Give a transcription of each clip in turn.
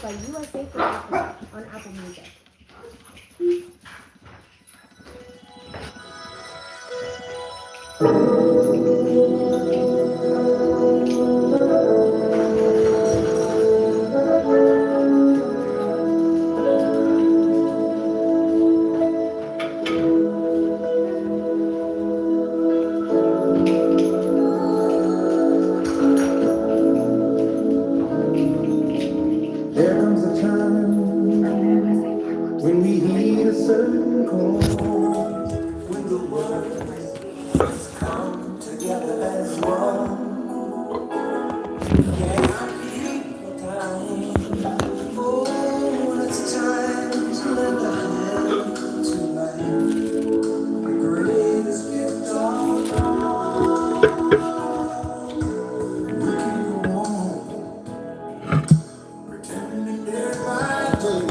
by USA Production on Apple Music. There comes a time when we heed a certain call, when the words come together as one. Yeah, I feel the time. Oh, it's time to lend a hand to life, the greatest gift of all. We can go on pretending day by day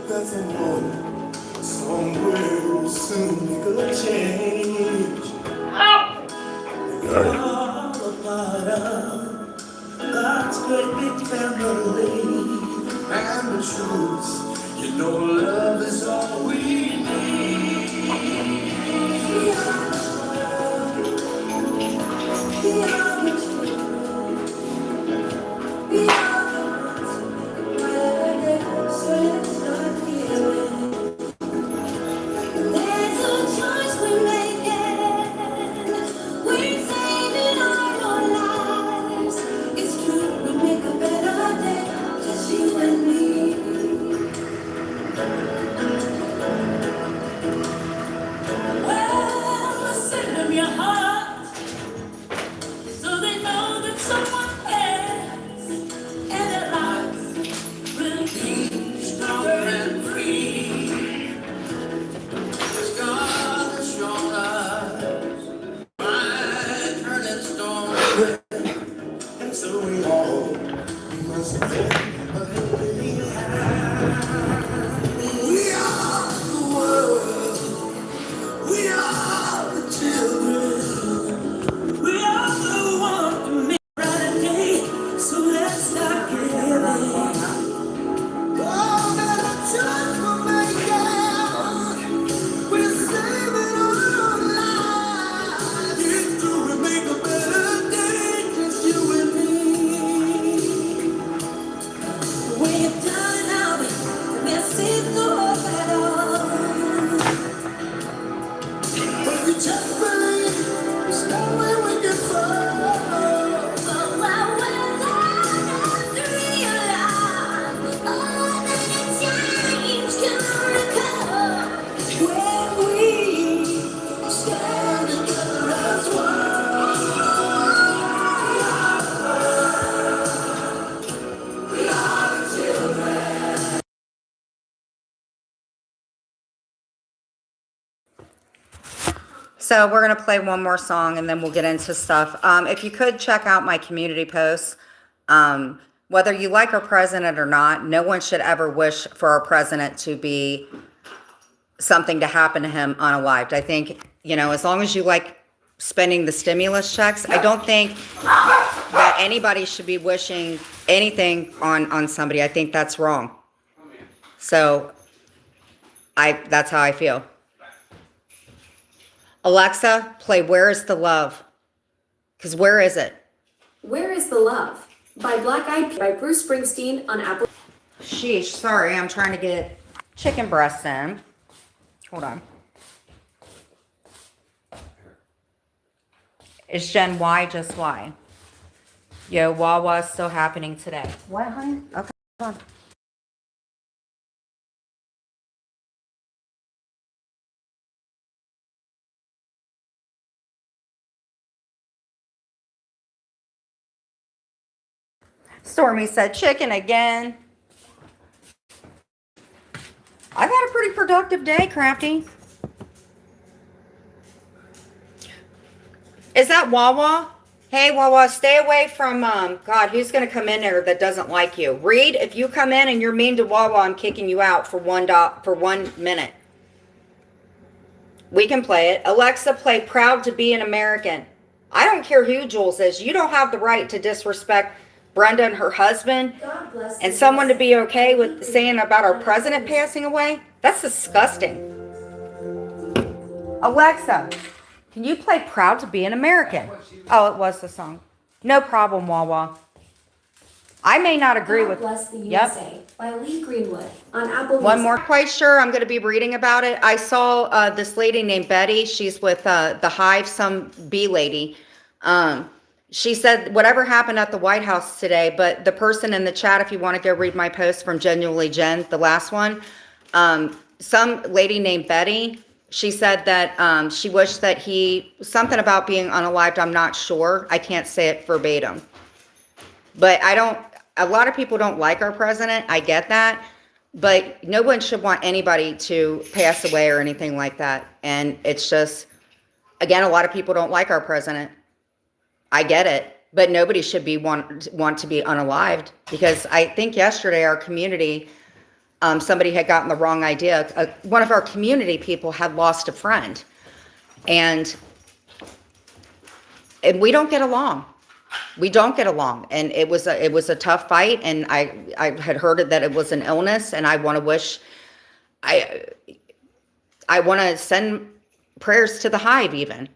that the morning somewhere will soon make a change. We are a part of God's great big family, and the truth, you know, love is all we need. We are the truth. We are the ones so let's start feeling. There's a choice we're making. We're saving our own lives. It's true, we make a better day, just you and me. Well, send them your heart so they know that someone cares, and their lives will be stronger and free. God has shown us my turning stone, and so we all must live a living hand. We are the world, we are the children, we are the ones to make a brighter day, so let's start giving. Oh, there's a choice we're making. We're saving our lives. It's true, we make a better day, just you and me. When you're down out, there's seems no hope at all. But we just believe, there's no way we can fall. But while we're alive, realize all that change can recall. When we stand together as one, we are the children. So we're going to play one more song and then we'll get into stuff. If you could check out my community posts, whether you like our president or not, no one should ever wish for our president to be something to happen to him unalived. I think, you know, as long as you like spending the stimulus checks, I don't think that anybody should be wishing anything on somebody. I think that's wrong. So that's how I feel. Alexa, play Where is the Love? Because where is it? Where is the Love? By Black Eyed Peas by Bruce Springsteen on Apple. Sheesh, sorry, I'm trying to get chicken breasts in. Hold on. Is Gen Y just Y? Yo, Wawa's still happening today. What, honey? Okay, hold on. Stormy said chicken again. I've had a pretty productive day, Crafty. Is that Wawa? Hey, Wawa, stay away from, God, who's going to come in there that doesn't like you? Reed, if you come in and you're mean to Wawa, I'm kicking you out for 1 minute. We can play it. Alexa, play Proud to be an American. I don't care who Jules is. You don't have the right to disrespect Brenda and her husband, God bless and the someone to USA. be okay with saying about our president passing away? That's disgusting. Alexa, can you play Proud to Be an American? Oh, it was the song. No problem, Wawa. I may not agree God with. Bless the Yep. USA by Lee Greenwood on Apple One Music. more. Quite sure I'm going to be reading about it. I saw this lady named Betty. She's with the Hive, some bee lady. She said whatever happened at the White House today, but the person in the chat, if you want to go read my post from Genuinely Jen, the last one, some lady named Betty, she said that she wished that something about being unalived, I'm not sure. I can't say it verbatim. But a lot of people don't like our president. I get that. But no one should want anybody to pass away or anything like that. And it's just, again, a lot of people don't like our president. I get it. But nobody should want to be unalived, because I think yesterday our community, somebody had gotten the wrong idea. One of our community people had lost a friend. And we don't get along. We don't get along, and it was a tough fight, and I had heard that it was an illness, and I want to send prayers to the Hive even,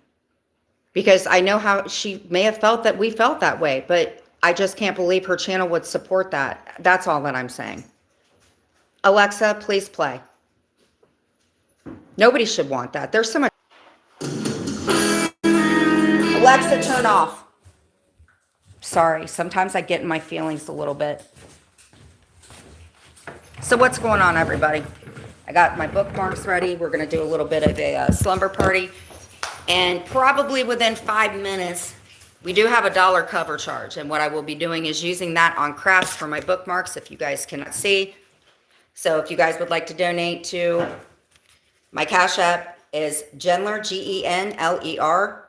because I know how she may have felt that we felt that way, but I just can't believe her channel would support that. That's all that I'm saying. Alexa, please play. Nobody should want that. There's so much. Alexa, turn off. Sorry, sometimes I get in my feelings a little bit. So what's going on, everybody? I got my bookmarks ready. We're going to do a little bit of a slumber party. And probably within 5 minutes, we do have a $1 cover charge. And what I will be doing is using that on crafts for my bookmarks, if you guys cannot see. So if you guys would like to donate to my Cash App is Genler, Genler.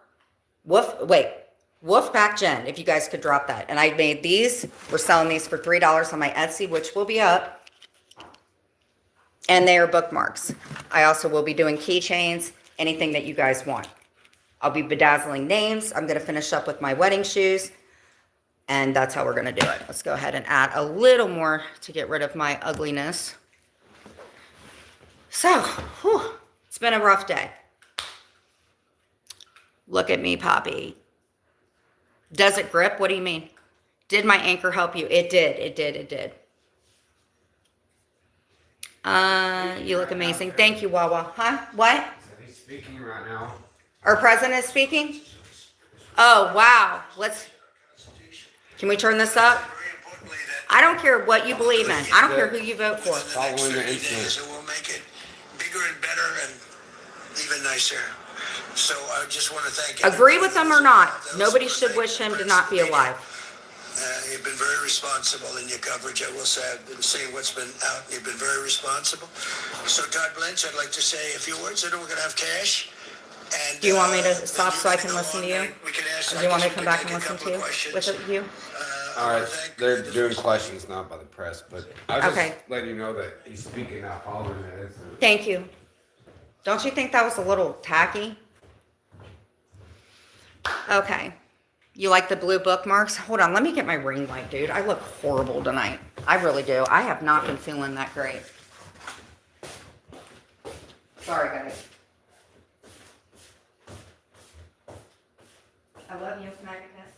Wolfpacgen, if you guys could drop that. And I made these. We're selling these for $3 on my Etsy, which will be up. And they are bookmarks. I also will be doing keychains, anything that you guys want. I'll be bedazzling names. I'm going to finish up with my wedding shoes. And that's how we're going to do it. Let's go ahead and add a little more to get rid of my ugliness. So, it's been a rough day. Look at me, Poppy. Does it grip? What do you mean? Did my anchor help you? It did. It did. It did. You look amazing. Thank you, Wawa. Huh? What? He's speaking right now. Our president is speaking? Oh, wow. Can we turn this up? I don't care what you believe in. I don't care who you vote for. Following the incident. So we'll make it bigger and better and even nicer. So I just want to thank you. Agree with them or not, nobody should wish him to not be alive. You've been very responsible in your coverage. I will say I've been seeing what's been out. You've been very responsible. So Todd Blanche, I'd like to say a few words. I know we're going to have cash. And, Do you want me to stop so I can listen to you? We can ask, Or do you want me to come back and listen to you? With you? All right, they're doing questions, not by the press, but I was Okay. just letting you know that he's speaking out, following the incident. Thank you. Don't you think that was a little tacky? Okay. You like the blue bookmarks? Hold on, let me get my ring light, dude. I look horrible tonight. I really do. I have not been feeling that great. Sorry, guys. I love you, Can I be kissed?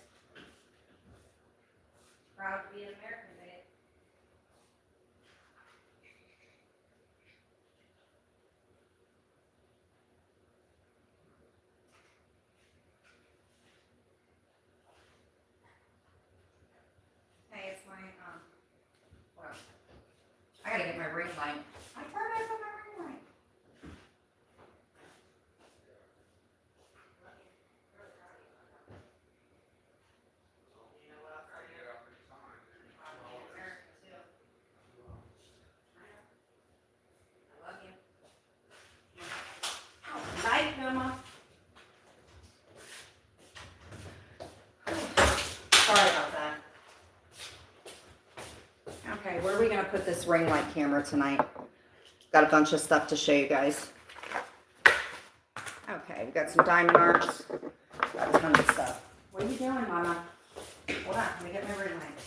Proud to be an American, babe. Hey, it's my, what else? I gotta get my ring light. I forgot I put my ring light. I love you. Oh, night, Noma. Sorry about that. Okay, where are we gonna put this ring light camera tonight? Got a bunch of stuff to show you guys. Okay, we got some diamond arcs. Got tons of stuff. What are you doing, Mama? Hold on, let me get my ring light.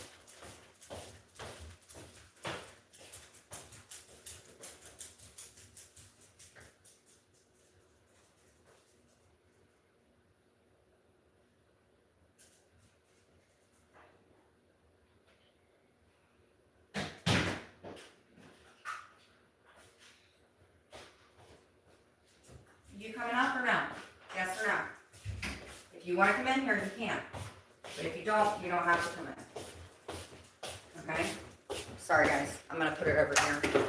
You coming up or no? Yes or no? If you want to come in here, you can. But if you don't have to come in. Okay? Sorry, guys. I'm going to put it over here.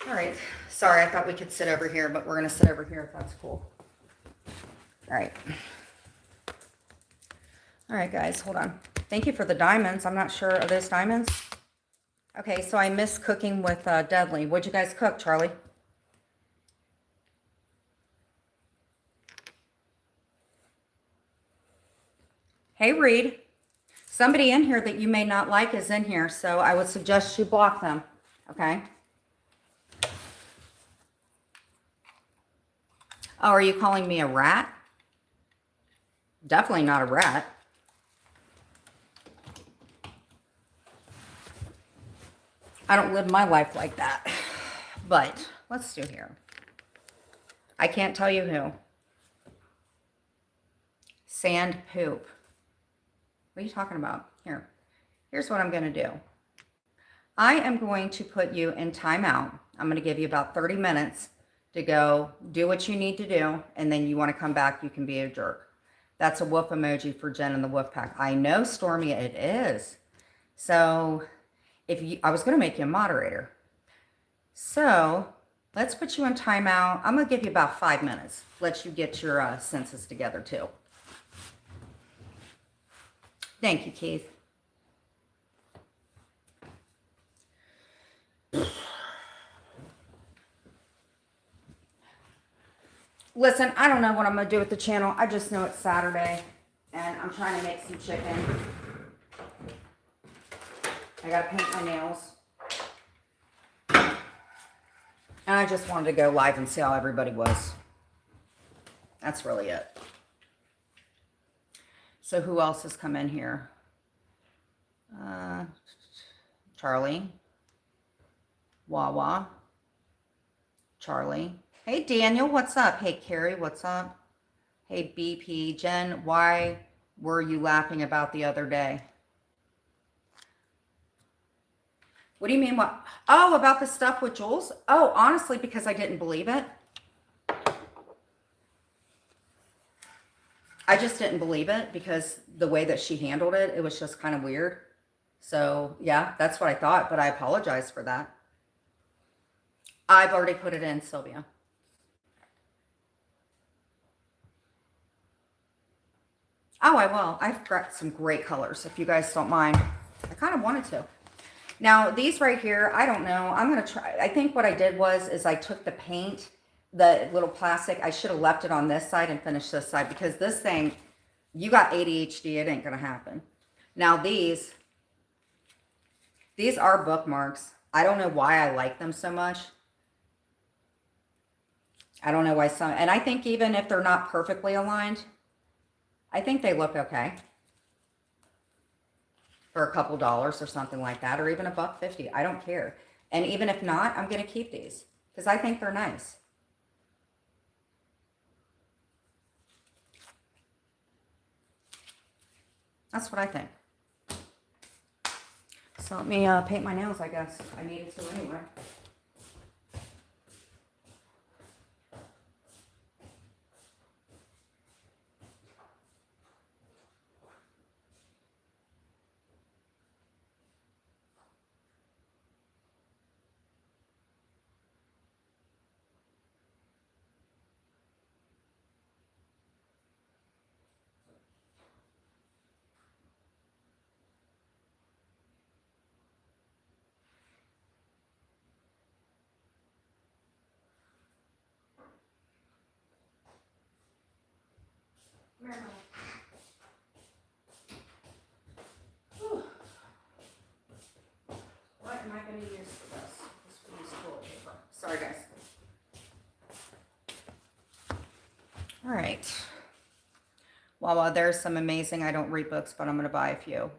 All right. Sorry, I thought we could sit over here, but we're going to sit over here if that's cool. All right. All right, guys. Hold on. Thank you for the diamonds. I'm not sure. Are those diamonds? Okay, so I miss cooking with Dudley. What'd you guys cook, Charlie? Hey, Reed. Somebody in here that you may not like is in here, so I would suggest you block them, okay? Oh, are you calling me a rat? Definitely not a rat. I don't live my life like that. But let's do here. I can't tell you who. Sand poop. What are you talking about? Here. Here's what I'm going to do. I am going to put you in timeout. I'm going to give you about 30 minutes to go do what you need to do. And then you want to come back, you can be a jerk. That's a wolf emoji for Jen and the wolf pack. I know, Stormy, it is. So I was going to make you a moderator. So let's put you in timeout. I'm going to give you about 5 minutes. Let you get your senses together too. Thank you, Keith. Listen, I don't know what I'm going to do with the channel. I just know it's Saturday and I'm trying to make some chicken. I got to paint my nails. And I just wanted to go live and see how everybody was. That's really it. So who else has come in here? Charlie. Wawa. Charlie. Hey, Daniel, what's up? Hey, Carrie, what's up? Hey, BP. Jen, why were you laughing about the other day? What do you mean? What? Oh, about the stuff with Jules? Oh, honestly, because I didn't believe it. I just didn't believe it because the way that she handled it, it was just kind of weird. So, yeah, that's what I thought, but I apologize for that. I've already put it in, Sylvia. Oh, I will. I've got some great colors, if you guys don't mind. I kind of wanted to. Now, these right here, I don't know. I'm going to try. I think what I did is I took the paint, the little plastic. I should have left it on this side and finished this side because this thing, you got ADHD. It ain't going to happen. Now, these are bookmarks. I don't know why I like them so much. I don't know why some, and I think even if they're not perfectly aligned, I think they look okay. For a couple dollars or something like that, or even $1.50. I don't care. And even if not, I'm going to keep these because I think they're nice. That's what I think. So let me paint my nails, I guess. I needed to anyway. What am I going to use for this? This will use toilet paper. Sorry, guys. All right. Well, there's some amazing, I don't read books, but I'm going to buy a few.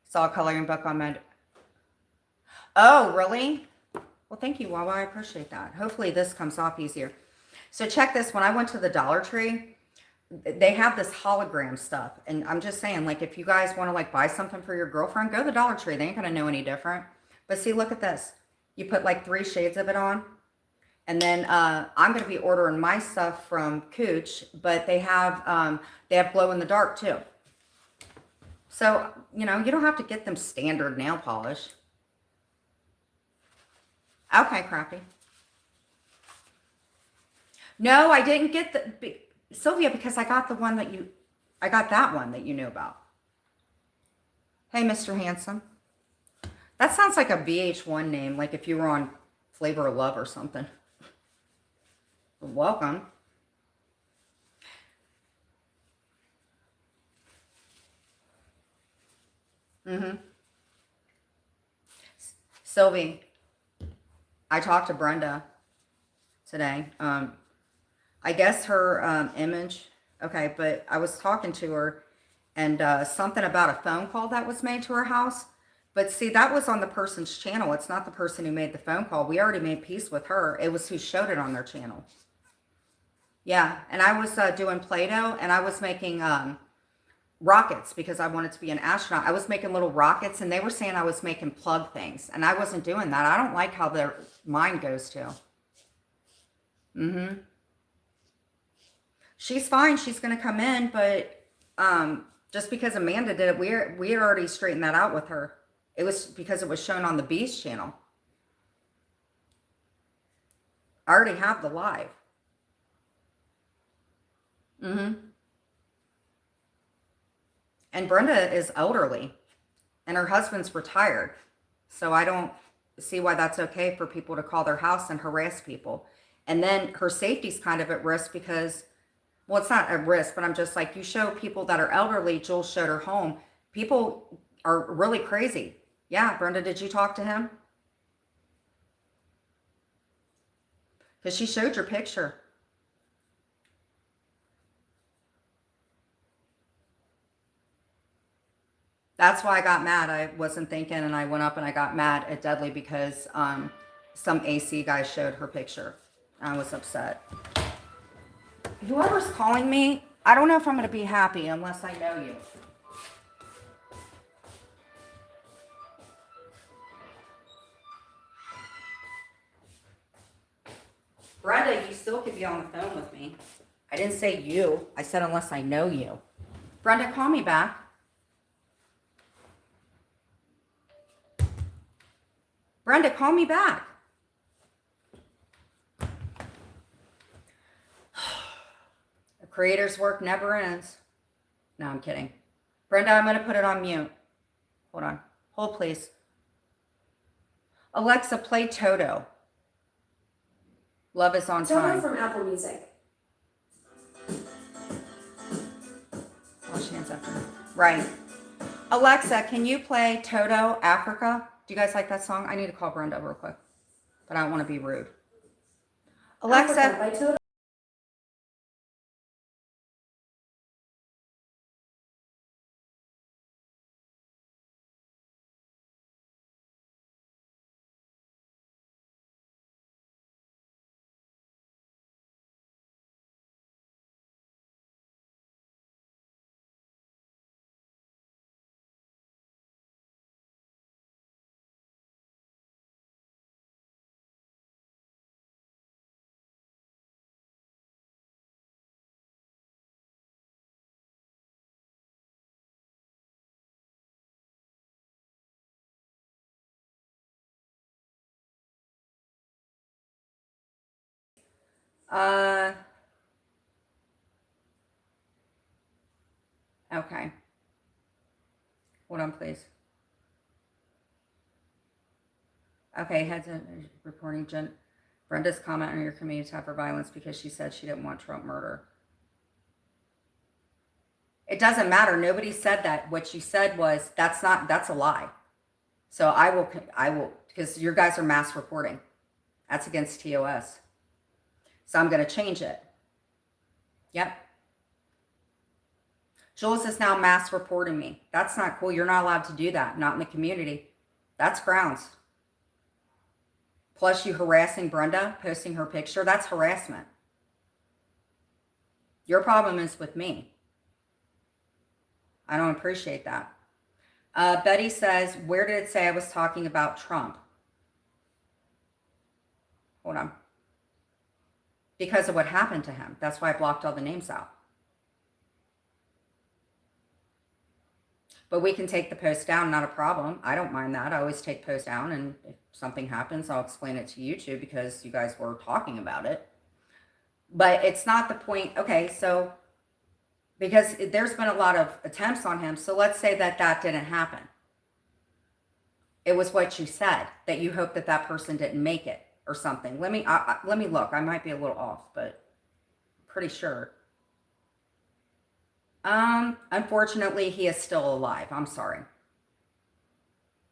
Saw a coloring book on my... Oh, really? Well, thank you, Wawa. I appreciate that. Hopefully this comes off easier. So check this. When I went to the Dollar Tree, they have this hologram stuff. And I'm just saying, like, if you guys want to, like, buy something for your girlfriend, go to the Dollar Tree. They ain't going to know any different. But see, look at this. You put, like, 3 shades of it on. And then I'm going to be ordering my stuff from Cooch, but they have glow in the dark too. So, you know, you don't have to get them standard nail polish. Okay, Crafty. No, I didn't get the Sylvia, because I got that one that you knew about. Hey, Mr. Handsome. That sounds like a VH1 name, like if you were on Flavor of Love or something. Welcome. Sylvie, I talked to Brenda today. I guess her image, okay, but I was talking to her, and something about a phone call that was made to her house. But see, that was on the person's channel. It's not the person who made the phone call. We already made peace with her. It was who showed it on their channel. Yeah, and I was doing Play-Doh, and I was making rockets because I wanted to be an astronaut. I was making little rockets, and they were saying I was making plug things, and I wasn't doing that. I don't like how their mind goes to. She's fine. She's going to come in, but just because Amanda did it, we had already straightened that out with her. It was because it was shown on the Beast channel. I already have the live. And Brenda is elderly, and her husband's retired. So I don't see why that's okay for people to call their house and harass people. And then her safety's kind of at risk because, well, it's not at risk, but I'm just like, you show people that are elderly. Jules showed her home. People are really crazy. Yeah, Brenda, did you talk to him? Because she showed your picture. That's why I got mad. I wasn't thinking, and I went up and I got mad at Dudley because some AC guy showed her picture. I was upset. Whoever's calling me, I don't know if I'm going to be happy unless I know you. Brenda, you still could be on the phone with me. I didn't say you. I said unless I know you. Brenda, call me back. Brenda, call me back. The creator's work never ends. No, I'm kidding. Brenda, I'm going to put it on mute. Hold on. Hold, please. Alexa, play Toto. Love is on time. Toto from Apple Music. Wash hands after. Right. Alexa, can you play Toto, Africa? Do you guys like that song? I need to call Brenda real quick, but I don't want to be rude. Alexa. Africa by Toto. Okay. Hold on, please. Okay, heads reporting Brenda's comment on your community tab for violence because she said she didn't want Trump murder. It doesn't matter. Nobody said that. What you said was that's a lie. So I will, because your guys are mass reporting. That's against TOS. So I'm going to change it. Yep. Jules is now mass reporting me. That's not cool. You're not allowed to do that. Not in the community. That's grounds. Plus you harassing Brenda, posting her picture. That's harassment. Your problem is with me. I don't appreciate that. Betty says, where did it say I was talking about Trump? Hold on. because of what happened to him. That's why I blocked all the names out. But we can take the post down, not a problem. I don't mind that. I always take posts down, and if something happens, I'll explain it to YouTube because you guys were talking about it. But it's not the point. Okay, so because there's been a lot of attempts on him, so let's say that that didn't happen. It was what you said, that you hope that that person didn't make it or something. Let me look. I might be a little off, but pretty sure. Unfortunately, he is still alive. I'm sorry.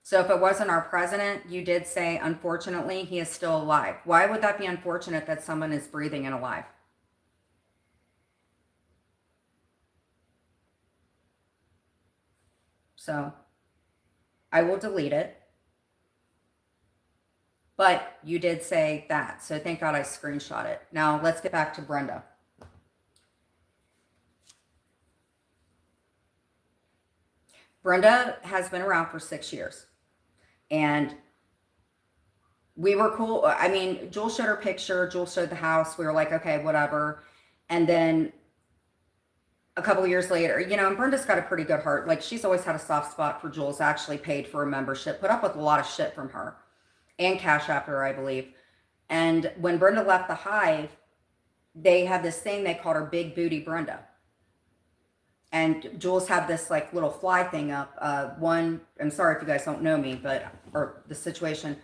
So if it wasn't our president, you did say, unfortunately, he is still alive. Why would that be unfortunate that someone is breathing and alive? So I will delete it. But you did say that. So thank God I screenshot it. Now let's get back to Brenda. Brenda has been around for 6 years. And we were cool. I mean, Jewel showed her picture. Jewel showed the house. We were like, okay, whatever. And then a couple of years later, you know, and Brenda's got a pretty good heart. Like, she's always had a soft spot for Jules, actually paid for a membership, put up with a lot of shit from her. And Cash App her, I believe. And when Brenda left the Hive, they had this thing they called her Big Booty Brenda. And Jules had this like little fly thing up. I'm sorry if you guys don't know me, or the situation,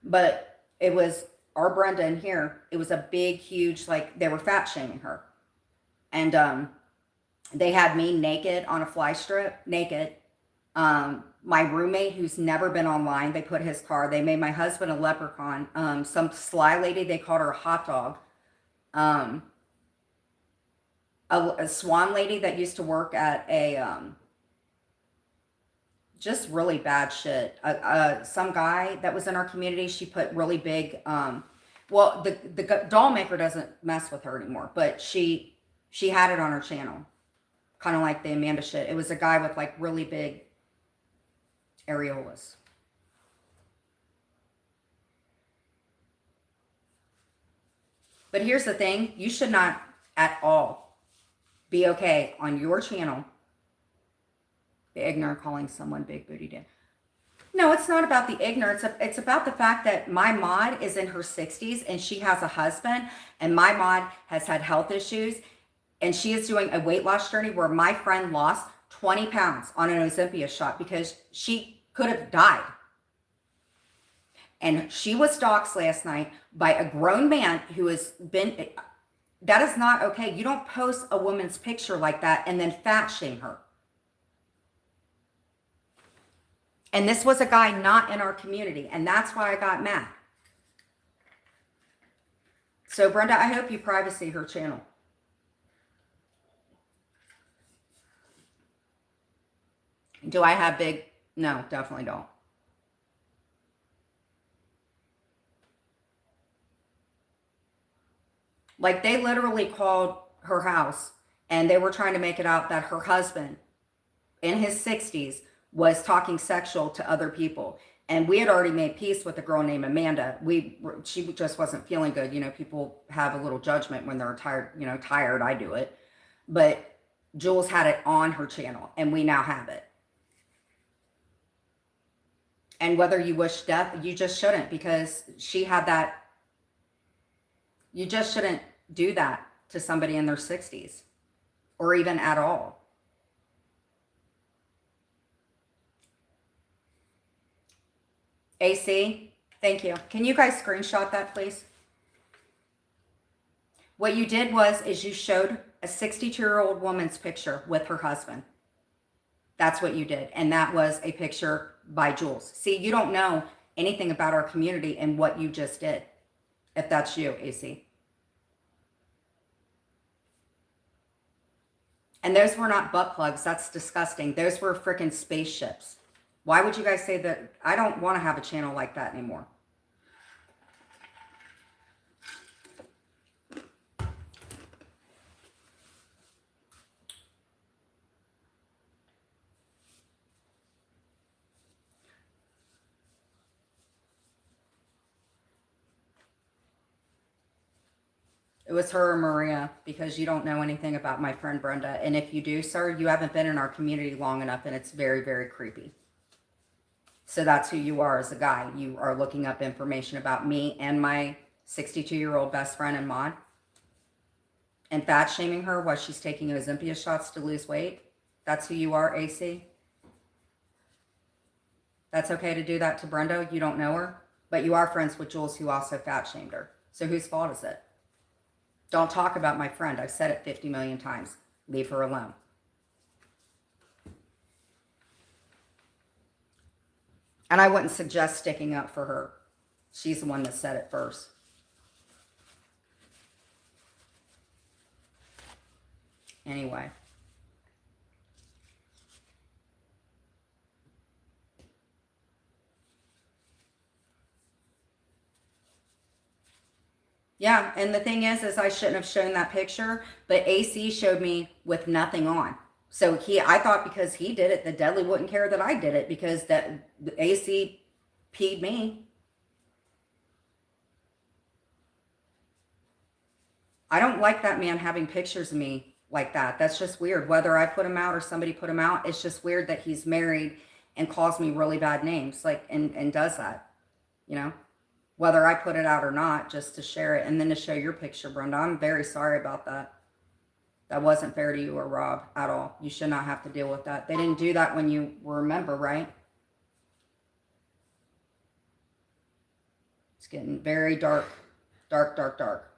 but it was our Brenda in here. It was a big, huge, like they were fat shaming her. And they had me naked on a fly strip, naked. My roommate, who's never been online, they put his car. They made my husband a leprechaun. Some sly lady, they called her a hot dog. A swan lady that used to work at a just really bad shit. Some guy that was in our community, she put really big. Well, the doll maker doesn't mess with her anymore, but she had it on her channel, kind of like the Amanda shit. It was a guy with like really big areolas. But here's the thing: you should not at all be okay on your channel, the ignorant calling someone big booty Dan. No, it's not about the ignorance. It's about the fact that my mod is in her 60s and she has a husband, and my mod has had health issues, and she is doing a weight loss journey where my friend lost 20 pounds on an Ozempic shot because she could have died. And she was doxxed last night by a grown man who has been... That is not okay. You don't post a woman's picture like that and then fat shame her. And this was a guy not in our community, and that's why I got mad. So Brenda, I hope you privacy her channel. Do I have big? No, definitely don't. Like, they literally called her house and they were trying to make it out that her husband in his 60s was talking sexual to other people. And we had already made peace with a girl named Amanda. She just wasn't feeling good. You know, people have a little judgment when they're tired. I do it. But Jules had it on her channel and we now have it. And whether you wish death, you just shouldn't, because she had that. You just shouldn't do that to somebody in their 60s or even at all. AC, thank you. Can you guys screenshot that, please? What you did is you showed a 62-year-old woman's picture with her husband. That's what you did. And that was a picture by Jules. See, you don't know anything about our community and what you just did. If that's you, AC. And those were not butt plugs. That's disgusting. Those were freaking spaceships. Why would you guys say that? I don't want to have a channel like that anymore. It was her or Maria, because you don't know anything about my friend Brenda. And if you do, sir, you haven't been in our community long enough, and it's very, very creepy. So that's who you are as a guy. You are looking up information about me and my 62-year-old best friend and Maud, and fat shaming her while she's taking Ozympia shots to lose weight. That's who you are, AC. That's okay to do that to Brenda. You don't know her, but you are friends with Jules, who also fat shamed her. So whose fault is it? Don't talk about my friend. I've said it 50 million times. Leave her alone. And I wouldn't suggest sticking up for her. She's the one that said it first. Anyway. Yeah, and the thing is I shouldn't have shown that picture, but AC showed me with nothing on. So I thought because he did it, that Deadly wouldn't care that I did it, because that AC peed me. I don't like that man having pictures of me like that. That's just weird. Whether I put him out or somebody put him out, it's just weird that he's married and calls me really bad names, like, and does that, you know? Whether I put it out or not, just to share it and then to show your picture, Brenda. I'm very sorry about that. That wasn't fair to you or Rob at all. You should not have to deal with that. They didn't do that when you were a member, right? It's getting very dark, dark, dark, dark.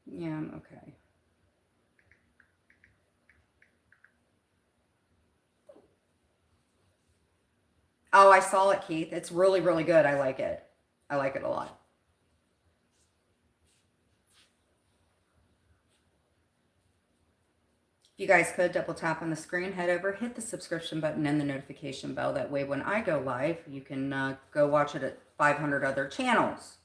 Yeah, okay. Oh, I saw it, Keith. It's really, really good. I like it. I like it a lot. If you guys could double tap on the screen, head over, hit the subscription button and the notification bell. That way when I go live, you can go watch it at 500 other channels.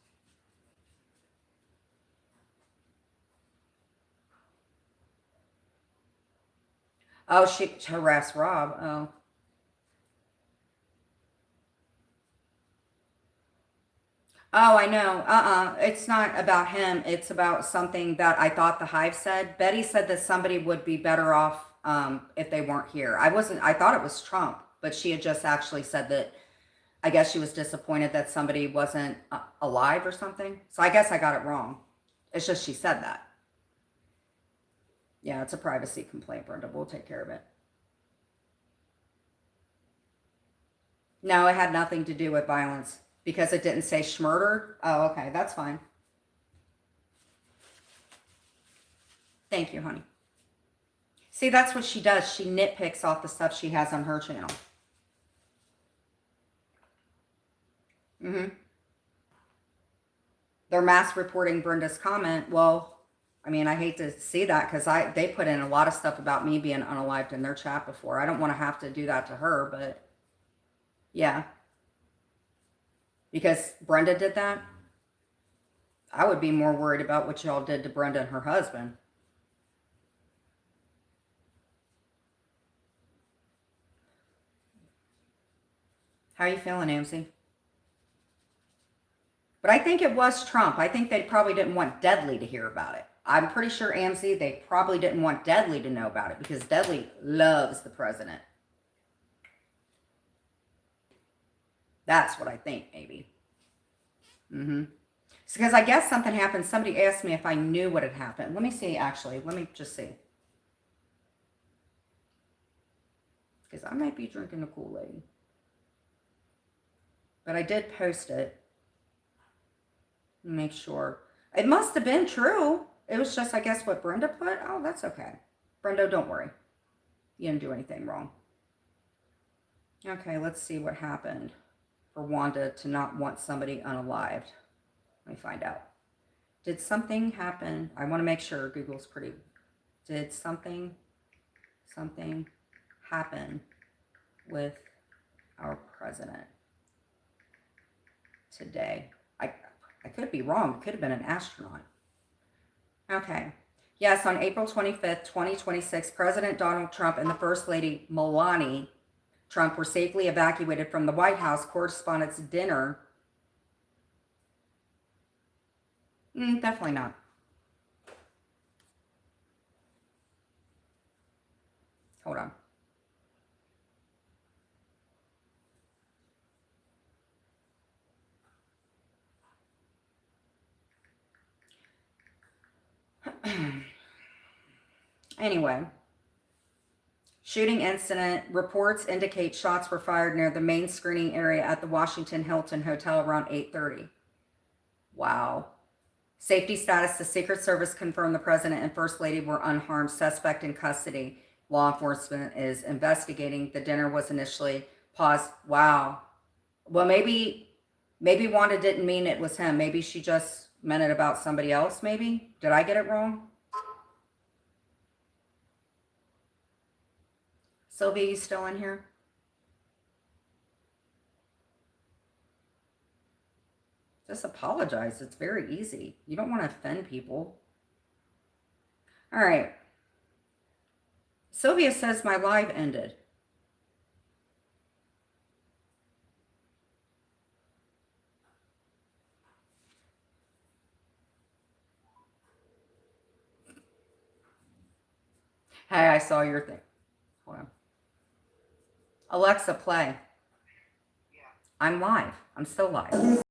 Oh, she harassed Rob. Oh. Oh, I know. It's not about him. It's about something that I thought the Hive said. Betty said that somebody would be better off if they weren't here. I thought it was Trump, but she had just actually said that, I guess she was disappointed that somebody wasn't alive or something. So I guess I got it wrong. It's just she said that. Yeah, it's a privacy complaint, Brenda. We'll take care of it. No, it had nothing to do with violence. Because it didn't say schmurder? Oh, okay. That's fine. Thank you, honey. See, that's what she does. She nitpicks off the stuff she has on her channel. They're mass reporting Brenda's comment. Well, I mean, I hate to see that because they put in a lot of stuff about me being unalived in their chat before. I don't want to have to do that to her, but yeah. Because Brenda did that, I would be more worried about what y'all did to Brenda and her husband. How are you feeling, Amcy? But I think it was Trump. I think they probably didn't want Deadly to hear about it. I'm pretty sure, Amcy, they probably didn't want Deadly to know about it because Deadly loves the president. That's what I think, maybe. Because I guess something happened. Somebody asked me if I knew what had happened. Let me see, actually. Let me just see. Because I might be drinking the Kool-Aid. But I did post it. Make sure. It must have been true. It was just, I guess, what Brenda put. Oh, that's okay. Brenda, don't worry. You didn't do anything wrong. Okay, let's see what happened for Wanda to not want somebody unalived. Let me find out. Did something happen? I want to make sure Google's pretty. Did something happen with our president today? I could be wrong. It could have been an astronaut. Okay. Yes, on April 25th, 2026, President Donald Trump and the First Lady Melania Trump were safely evacuated from the White House Correspondents' Dinner. Definitely not. Hold on. Anyway, shooting incident. Reports indicate shots were fired near the main screening area at the Washington Hilton Hotel around 8:30. Wow. Safety status. The Secret Service confirmed the president and first lady were unharmed. Suspect in custody. Law enforcement is investigating. The dinner was initially paused. Wow. Well, maybe Wanda didn't mean it was him. Maybe she just meant it about somebody else, maybe? Did I get it wrong? Sylvia, you still in here? Just apologize. It's very easy. You don't want to offend people. All right. Sylvia says my live ended. Hey, I saw your thing. Hold on. Alexa, play. I'm live. I'm still live.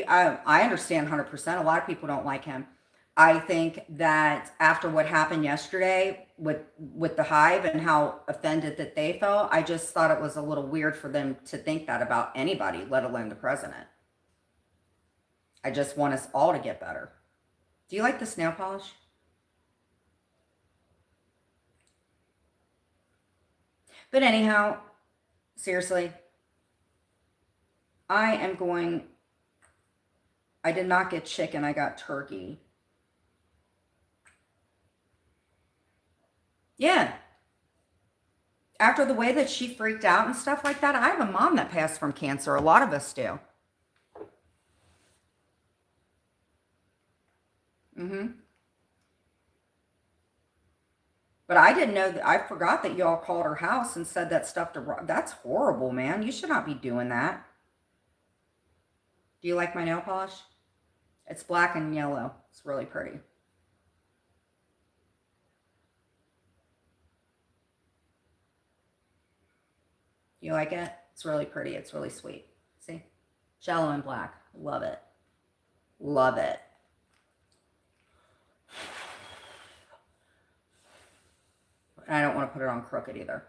I understand 100%. A lot of people don't like him. I think that after what happened yesterday with the Hive and how offended that they felt, I just thought it was a little weird for them to think that about anybody, let alone the president. I just want us all to get better. Do you like this nail polish? But anyhow, seriously, I did not get chicken, I got turkey. Yeah. After the way that she freaked out and stuff like that, I have a mom that passed from cancer. A lot of us do. But I didn't know that. I forgot that y'all called her house and said that stuff to Rob. That's horrible, man. You should not be doing that. Do you like my nail polish? It's black and yellow. It's really pretty. You like it? It's really pretty. It's really sweet. See? Jello and black. Love it. Love it. And I don't want to put it on crooked either.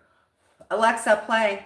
Alexa, play.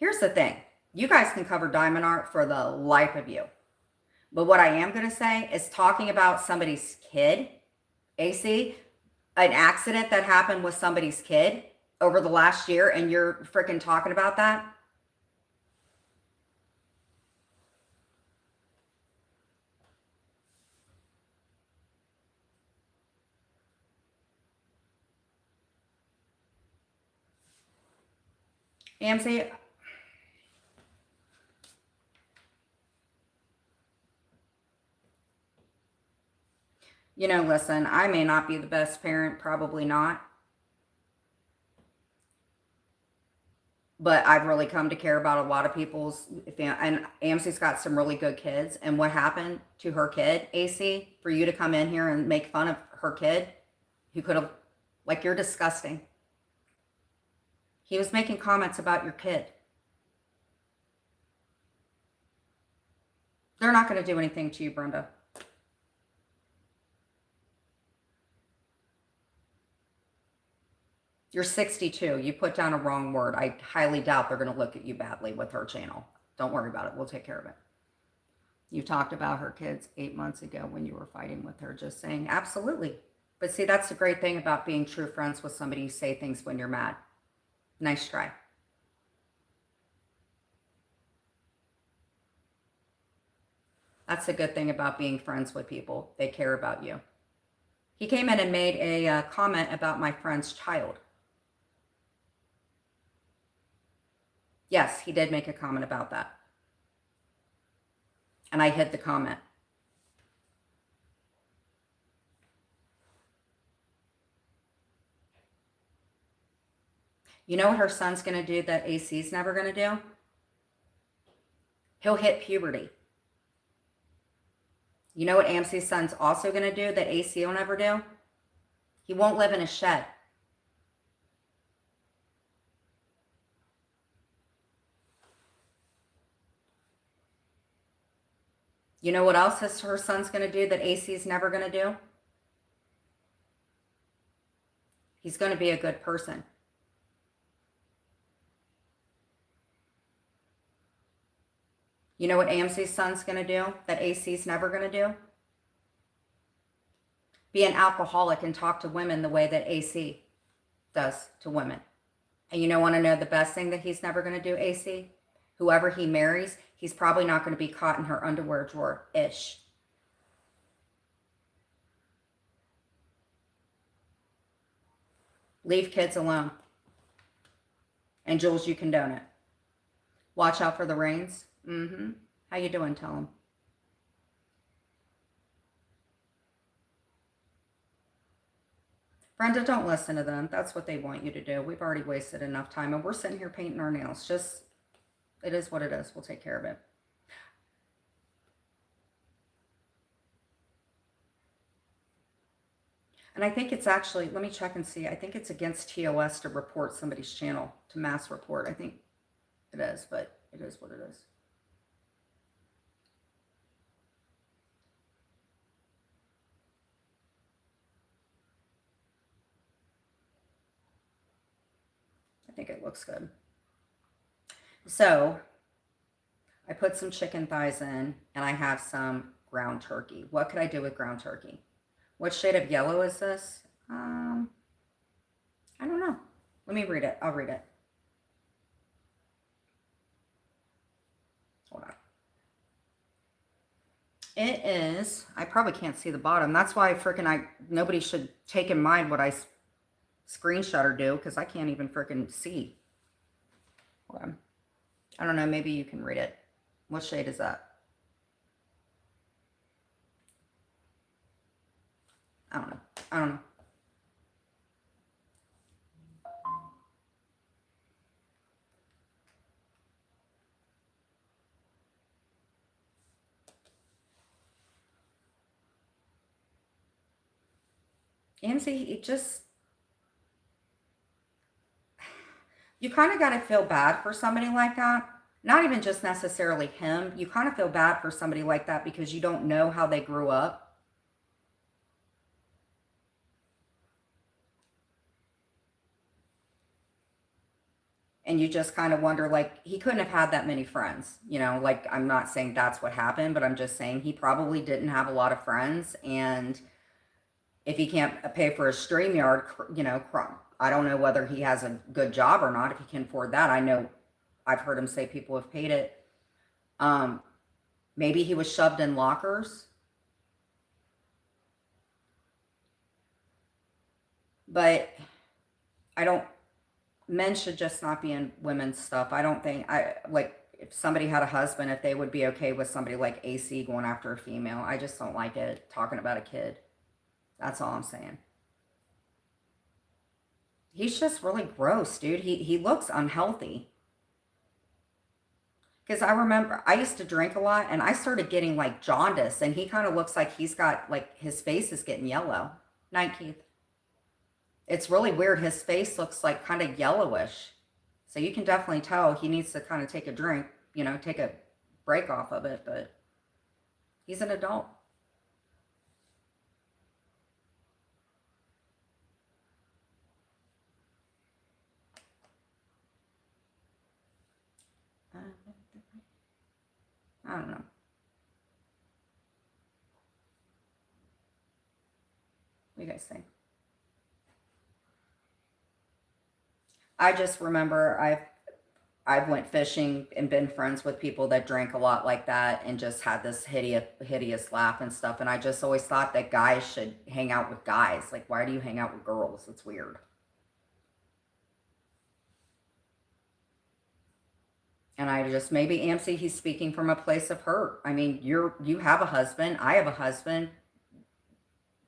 Here's the thing. You guys can cover diamond art for the life of you. But what I am going to say is talking about somebody's kid, AC, an accident that happened with somebody's kid over the last year, and you're freaking talking about that. AMC, you know, listen, I may not be the best parent, probably not. But I've really come to care about a lot of people's family. And AMC's got some really good kids. And what happened to her kid, AC, for you to come in here and make fun of her kid who could have, like, you're disgusting. He was making comments about your kid. They're not going to do anything to you, Brenda. You're 62. You put down a wrong word. I highly doubt they're going to look at you badly with her channel. Don't worry about it. We'll take care of it. You talked about her kids 8 months ago when you were fighting with her. Just saying, absolutely. But see, that's the great thing about being true friends with somebody. You say things when you're mad. Nice try. That's the good thing about being friends with people. They care about you. He came in and made a comment about my friend's child. Yes, he did make a comment about that. And I hid the comment. You know what her son's going to do that AC's never going to do? He'll hit puberty. You know what AMC's son's also going to do that AC will never do? He won't live in a shed. You know what else her son's going to do that AC's never going to do? He's going to be a good person. You know what AMC's son's going to do that AC's never going to do? Be an alcoholic and talk to women the way that AC does to women. And you want to know the best thing that he's never going to do, AC? Whoever he marries, he's probably not going to be caught in her underwear drawer-ish. Leave kids alone. And Jules, you condone it. Watch out for the rains. How you doing? Tell them. Brenda, don't listen to them. That's what they want you to do. We've already wasted enough time, and we're sitting here painting our nails. Just, it is what it is. We'll take care of it. And I think it's actually, let me check and see. I think it's against TOS to report somebody's channel, to mass report. I think it is, but it is what it is. I think it looks good. So I put some chicken thighs in, and I have some ground turkey. What could I do with ground turkey? What shade of yellow is this? I don't know. Let me read it. I'll read it. Hold on. It is, I probably can't see the bottom. That's why nobody should take in mind what I screenshot or do, because I can't even freaking see. Hold on. I don't know. Maybe you can read it. What shade is that? I don't know. I don't know. AMC, it just, you kind of got to feel bad for somebody like that. Not even just necessarily him. You kind of feel bad for somebody like that because you don't know how they grew up. And you just kind of wonder, like, he couldn't have had that many friends, you know, like, I'm not saying that's what happened, but I'm just saying he probably didn't have a lot of friends. And if he can't pay for a StreamYard, you know, I don't know whether he has a good job or not, if he can afford that. I know I've heard him say people have paid it. Maybe he was shoved in lockers. But I don't, men should just not be in women's stuff. I don't think, like, if somebody had a husband, if they would be okay with somebody like AC going after a female. I just don't like it, talking about a kid. That's all I'm saying. He's just really gross, dude. He looks unhealthy. Because I remember I used to drink a lot and I started getting like jaundice, and he kind of looks like he's got, like, his face is getting yellow. Night, Keith. It's really weird. His face looks like kind of yellowish. So you can definitely tell he needs to kind of take a drink, you know, take a break off of it, but he's an adult. I don't know. What do you guys think? I just remember I've went fishing and been friends with people that drank a lot like that and just had this hideous laugh and stuff. And I just always thought that guys should hang out with guys. Like, why do you hang out with girls? It's weird. And I just, maybe AMC, he's speaking from a place of hurt. I mean, you have a husband. I have a husband.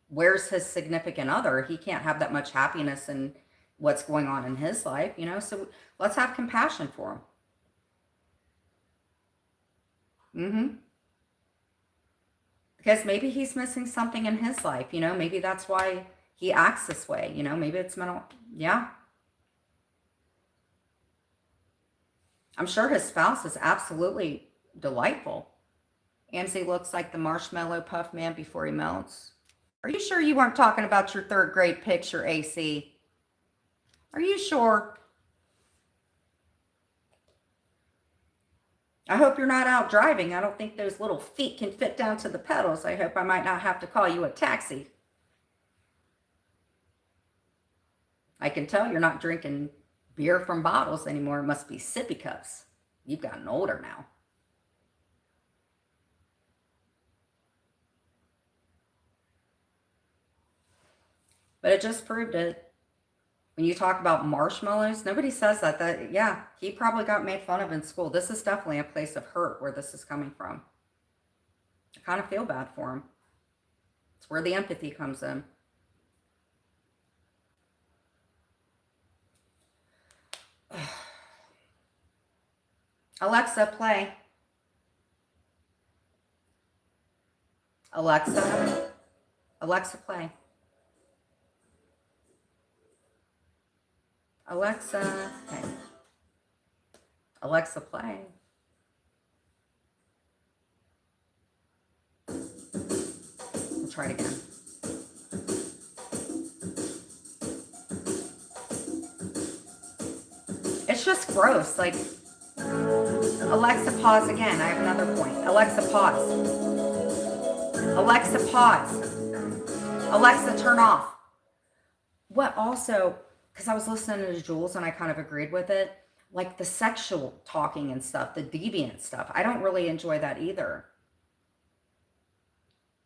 Where's his significant other? He can't have that much happiness in what's going on in his life, you know? So let's have compassion for him. Because maybe he's missing something in his life, you know? Maybe that's why he acts this way, you know? Maybe it's mental. Yeah. I'm sure his spouse is absolutely delightful. AMC looks like the marshmallow puff man before he melts. Are you sure you weren't talking about your third grade picture, AC? Are you sure? I hope you're not out driving. I don't think those little feet can fit down to the pedals. I hope I might not have to call you a taxi. I can tell you're not drinking beer from bottles anymore. It must be sippy cups. You've gotten older now. But it just proved it. When you talk about marshmallows, nobody says that. Yeah, he probably got made fun of in school. This is definitely a place of hurt where this is coming from. I kind of feel bad for him. It's where the empathy comes in. Alexa, play. Alexa. Alexa, play. Alexa, okay. Alexa, play. We'll try it again. It's just gross. Like, Alexa, pause again. I have another point. Alexa, pause. Alexa, pause. Alexa, turn off. What also, because I was listening to Jules and I kind of agreed with it, like the sexual talking and stuff, the deviant stuff. I don't really enjoy that either.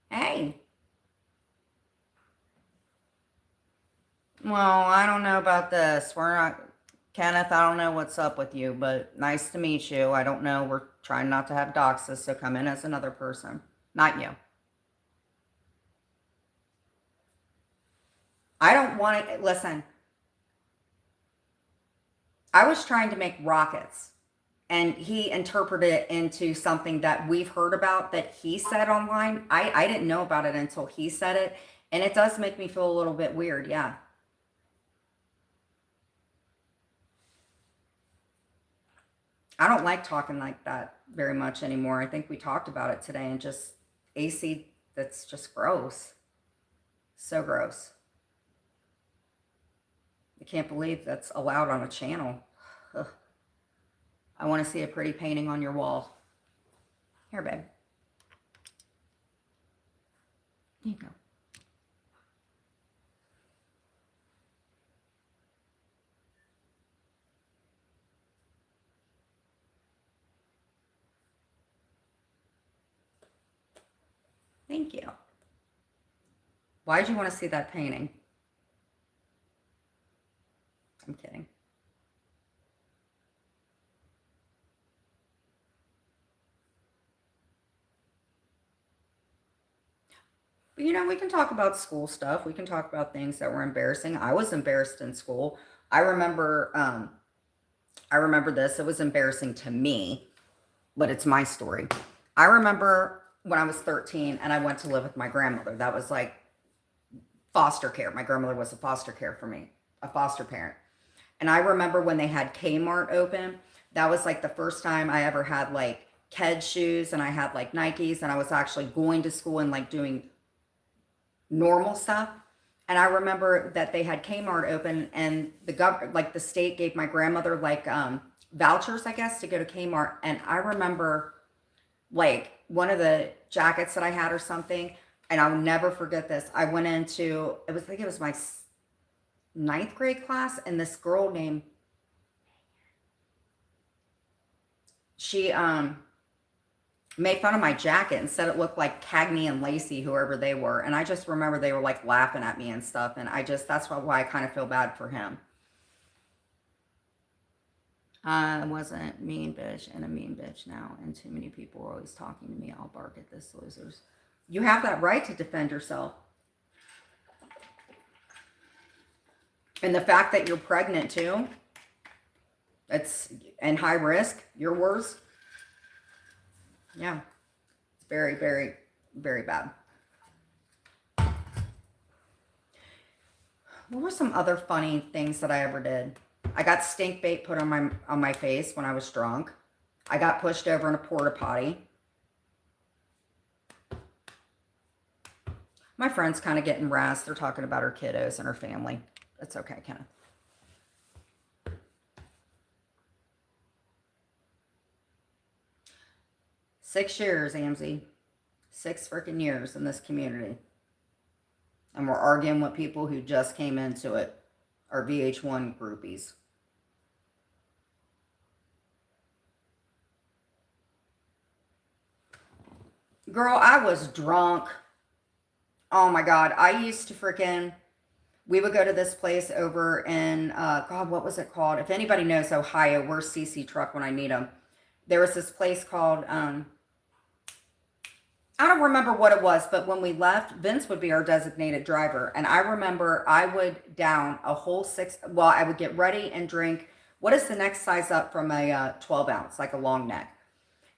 Hey. Well, I don't know about this. We're not, Kenneth, I don't know what's up with you, but nice to meet you. I don't know. We're trying not to have doxes, so come in as another person. Not you. I don't want to, listen. I was trying to make rockets, and he interpreted it into something that we've heard about that he said online. I didn't know about it until he said it, and it does make me feel a little bit weird, yeah. I don't like talking like that very much anymore. I think we talked about it today, and just AC, that's just gross. So gross. I can't believe that's allowed on a channel. Ugh. I want to see a pretty painting on your wall. Here, babe. Here you go. Thank you. Why did you want to see that painting? I'm kidding. But, you know, we can talk about school stuff. We can talk about things that were embarrassing. I was embarrassed in school. I remember this. It was embarrassing to me, but it's my story. I remember when I was 13 and I went to live with my grandmother. That was like foster care. My grandmother was a foster care for me, a foster parent. And I remember when they had Kmart open, that was like the first time I ever had like Ked shoes, and I had like Nikes, and I was actually going to school and like doing normal stuff. And I remember that they had Kmart open, and the state gave my grandmother like vouchers, I guess, to go to Kmart. And I remember like one of the jackets that I had or something, and I'll never forget this. I went into, I think it was my 9th grade class, and this girl named, she made fun of my jacket and said it looked like Cagney and Lacey, whoever they were. And I just remember they were like laughing at me and stuff. And that's why I kind of feel bad for him. I wasn't mean bitch and a mean bitch now. And too many people are always talking to me. I'll bark at this, losers. You have that right to defend yourself. And the fact that you're pregnant too, it's and high risk, you're worse. Yeah, it's very, very, very bad. What were some other funny things that I ever did? I got stink bait put on my face when I was drunk. I got pushed over in a porta potty. My friend's kind of getting razzed. They're talking about her kiddos and her family. That's okay, Kenneth. Six years, Amzie. 6 freaking years in this community. And we're arguing with people who just came into it. Our VH1 groupies. Girl, I was drunk. Oh my God. I used to freaking... We would go to this place over in... God, what was it called? If anybody knows Ohio, where's CC Truck when I need them? There was this place called... I don't remember what it was, but when we left, Vince would be our designated driver. And I remember I would down a whole 6, well, I would get ready and drink, what is the next size up from a 12 ounce, like a long neck?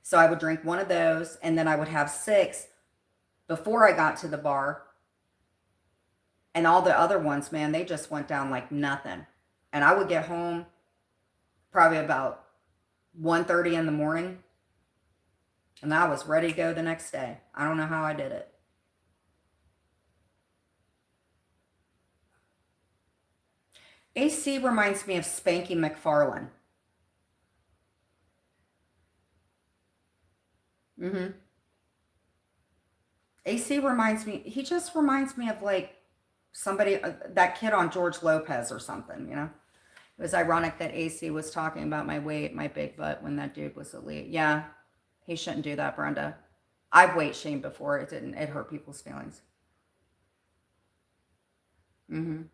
So I would drink one of those, and then I would have 6 before I got to the bar. And all the other ones, man, they just went down like nothing. And I would get home probably about 1:30 in the morning. And I was ready to go the next day. I don't know how I did it. AC reminds me of Spanky McFarlane. AC reminds me, he just reminds me of like somebody, that kid on George Lopez or something, you know? It was ironic that AC was talking about my weight, my big butt, when that dude was elite. Yeah. He shouldn't do that, Brenda. I've weight shamed before. It hurt people's feelings. And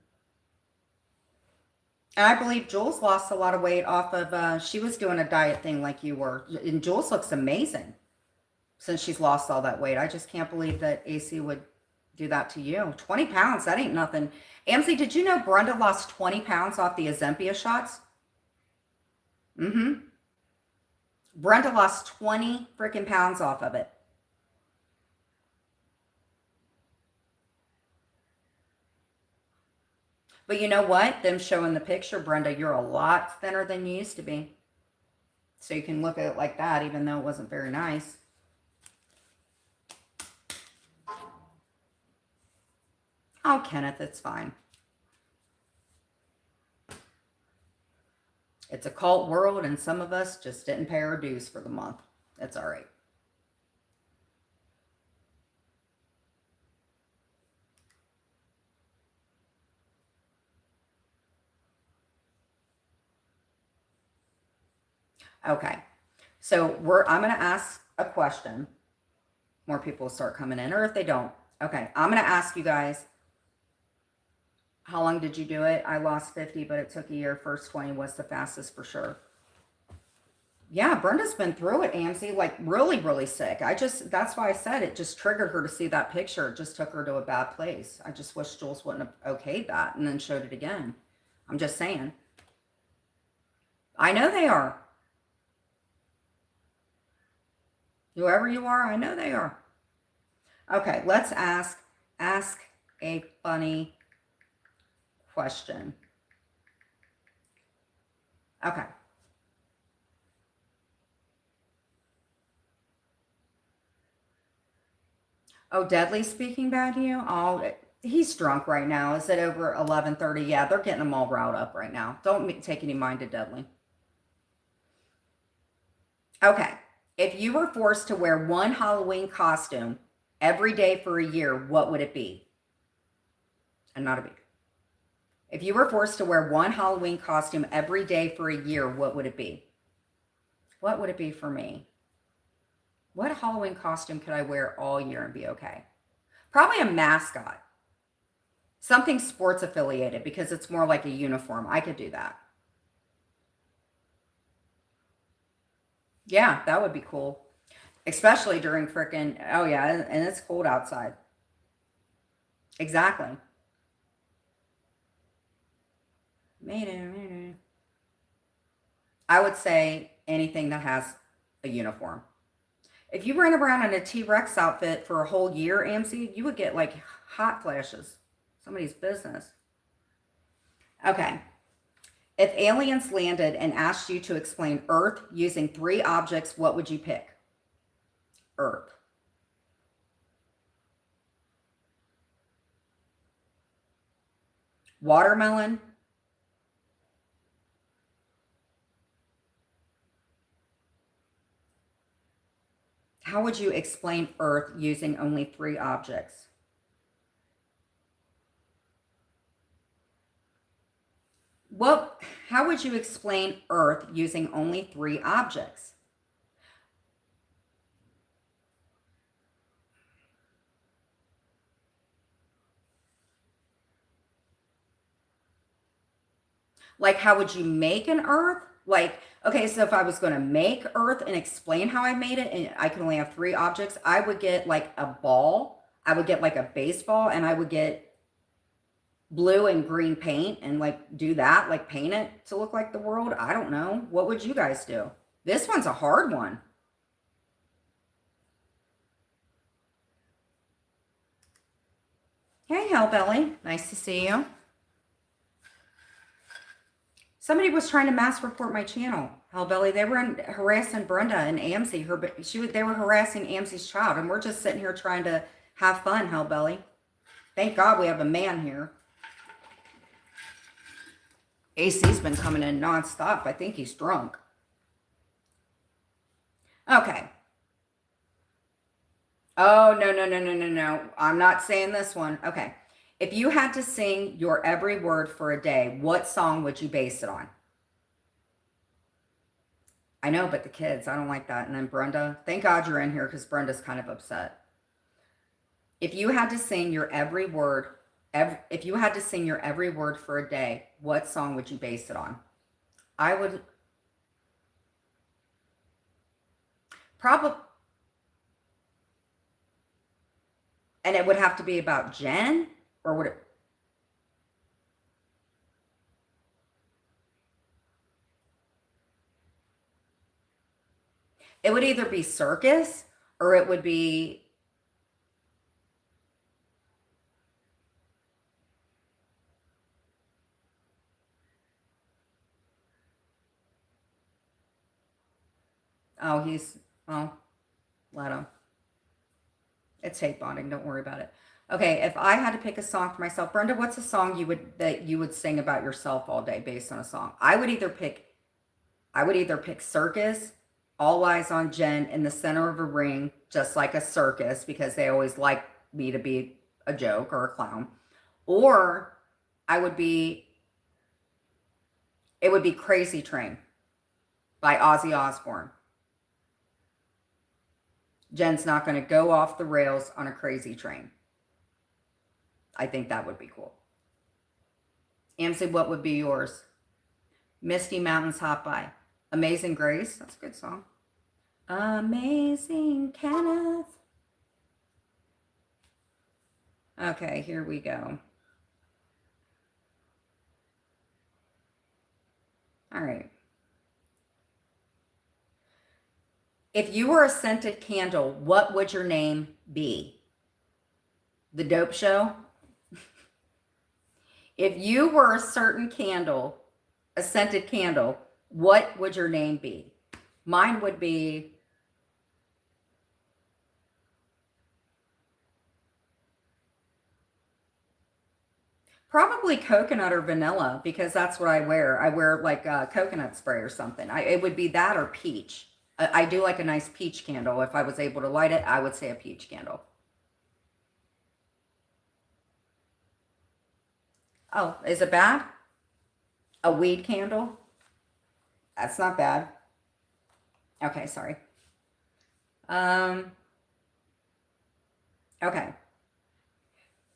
I believe Jules lost a lot of weight off of, she was doing a diet thing like you were. And Jules looks amazing since she's lost all that weight. I just can't believe that AC would do that to you. 20 pounds, that ain't nothing. Amzie, did you know Brenda lost 20 pounds off the Ozempia shots? Brenda lost 20 freaking pounds off of it. But you know what? Them showing the picture, Brenda, you're a lot thinner than you used to be. So you can look at it like that, even though it wasn't very nice. Oh, Kenneth, it's fine. It's a cult world, and some of us just didn't pay our dues for the month. That's all right. Okay. So I'm going to ask a question. More people will start coming in, or if they don't. Okay. I'm going to ask you guys, how long did you do it? I lost 50, but it took a year. First 20 was the fastest for sure. Yeah, Brenda's been through it, AMC, like really, really sick. That's why I said it just triggered her to see that picture. It just took her to a bad place. I just wish Jules wouldn't have okayed that and then showed it again. I'm just saying. I know they are. Whoever you are, I know they are. Okay, let's ask a funny question. Okay. Oh, Deadly's speaking bad to you? Oh, he's drunk right now. Is it over 11:30? Yeah, they're getting them all riled up right now. Don't take any mind to Deadly. Okay. If you were forced to wear one Halloween costume every day for a year, what would it be? And not a big. If you were forced to wear one Halloween costume every day for a year, what would it be? What would it be for me? What Halloween costume could I wear all year and be okay? Probably a mascot. Something sports affiliated because it's more like a uniform. I could do that. Yeah, that would be cool. Especially during frickin', oh yeah, and it's cold outside. Exactly. I would say anything that has a uniform. If you ran around in a T-Rex outfit for a whole year, AMC, you would get like hot flashes. Somebody's business. Okay. If aliens landed and asked you to explain Earth using 3 objects, what would you pick? Earth. Watermelon. How would you explain Earth using only 3 objects? How would you explain Earth using only 3 objects? Like, how would you make an Earth? Like, okay, so if I was going to make Earth and explain how I made it, and I can only have 3 objects, I would get like a ball. I would get like a baseball, and I would get blue and green paint and like do that, like paint it to look like the world. I don't know. What would you guys do? This one's a hard one. Hey, Hellbelly. Nice to see you. Somebody was trying to mass report my channel, Hellbelly. They were harassing Brenda and AMC. They were harassing AMC's child, and we're just sitting here trying to have fun, Hellbelly. Thank God we have a man here. AC's been coming in nonstop. I think he's drunk. Okay. Oh, no. I'm not saying this one. Okay. If you had to sing your every word for a day, what song would you base it on? I know, but the kids, I don't like that. And then Brenda, thank God you're in here because Brenda's kind of upset. If you had to sing your every word, if you had to sing your every word for a day, what song would you base it on? I would probably, and it would have to be about Jen, or would it? It would either be Circus or it would be, let him. It's hate bonding. Don't worry about it. Okay, if I had to pick a song for myself, Brenda, what's a song that you would sing about yourself all day based on a song? I would either pick I would either pick circus, all eyes on Jen in the center of a ring, just like a circus, because they always like me to be a joke or a clown. Or it would be Crazy Train by Ozzy Osbourne. Jen's not going to go off the rails on a crazy train. I think that would be cool. Amsey, what would be yours? Misty Mountains Hot By. Amazing Grace. That's a good song. Amazing Kenneth. Okay, here we go. All right. If you were a scented candle, what would your name be? The Dope Show? If you were a certain candle, a scented candle, what would your name be? Mine would be probably coconut or vanilla, because that's what I wear. I wear like coconut spray or something. It would be that or peach. I do like a nice peach candle. If I was able to light it, I would say a peach candle. Oh, is it bad? A weed candle? That's not bad. Okay, sorry. Okay.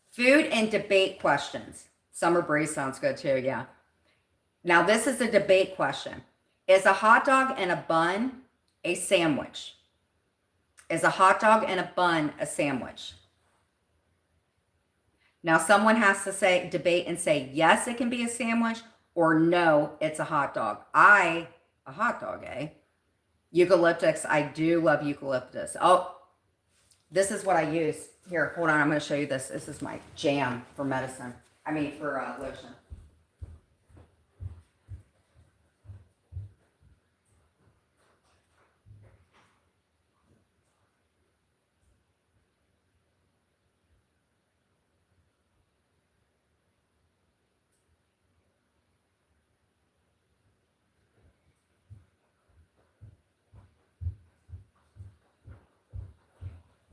Food and debate questions. Summer breeze sounds good too, yeah. Now this is a debate question. Is a hot dog and a bun a sandwich? Is a hot dog and a bun a sandwich? Now someone has to debate and say, yes, it can be a sandwich, or no, it's a hot dog. A hot dog, eh? Eucalyptus, I do love eucalyptus. Oh, this is what I use. Here, hold on, I'm going to show you this. This is my jam for medicine. For lotion.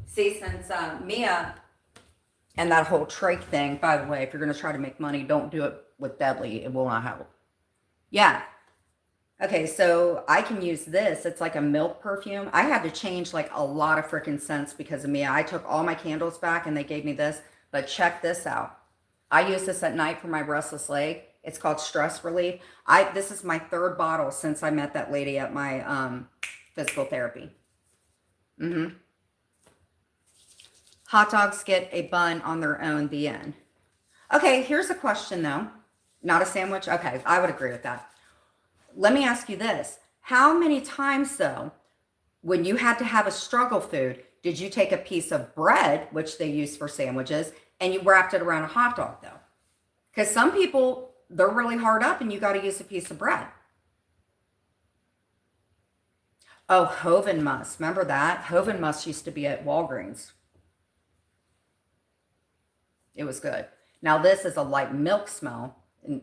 See, since Mia and that whole trach thing, by the way, if you're going to try to make money, don't do it with Deadly. It will not help. Yeah. Okay, so I can use this. It's like a milk perfume. I had to change like a lot of freaking scents because of Mia. I took all my candles back and they gave me this. But check this out. I use this at night for my restless leg. It's called Stress Relief. This is my third bottle since I met that lady at my physical therapy. Hot dogs get a bun on their own, the end. Okay, here's a question though. Not a sandwich? Okay, I would agree with that. Let me ask you this. How many times though, when you had to have a struggle food, did you take a piece of bread, which they use for sandwiches, and you wrapped it around a hot dog though? Because some people, they're really hard up and you got to use a piece of bread. Oh, Hovenmus. Remember that? Hovenmus used to be at Walgreens. It was good. Now this is a light milk smell, and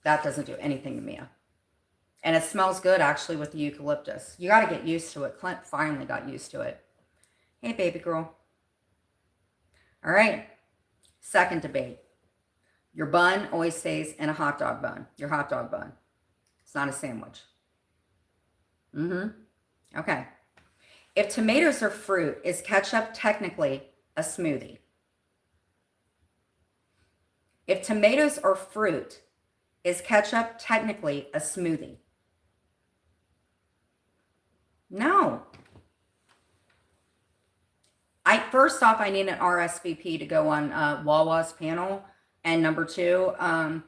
that doesn't do anything to me. And it smells good actually with the eucalyptus. You got to get used to it. Clint finally got used to it. Hey, baby girl. All right. Second debate. Your bun always stays in a hot dog bun. Your hot dog bun. It's not a sandwich. Okay. If tomatoes are fruit, is ketchup technically a smoothie? If tomatoes are fruit, is ketchup technically a smoothie? No. First off, I need an RSVP to go on Wawa's panel. And number two, I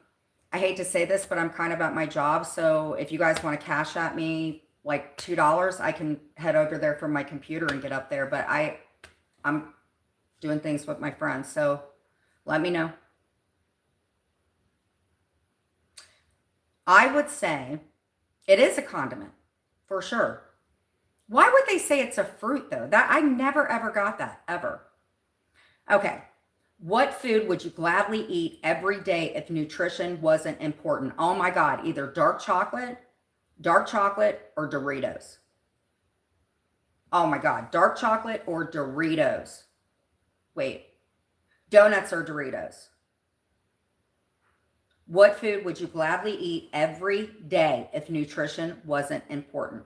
hate to say this, but I'm kind of at my job. So if you guys want to cash at me like $2, I can head over there from my computer and get up there. But I'm doing things with my friends. So let me know. I would say it is a condiment for sure. Why would they say it's a fruit though? I never ever got that ever. Okay. What food would you gladly eat every day if nutrition wasn't important? Oh my God, either dark chocolate, Dark chocolate or Doritos? Oh my God. Dark chocolate or Doritos? Wait. Donuts or Doritos? What food would you gladly eat every day if nutrition wasn't important?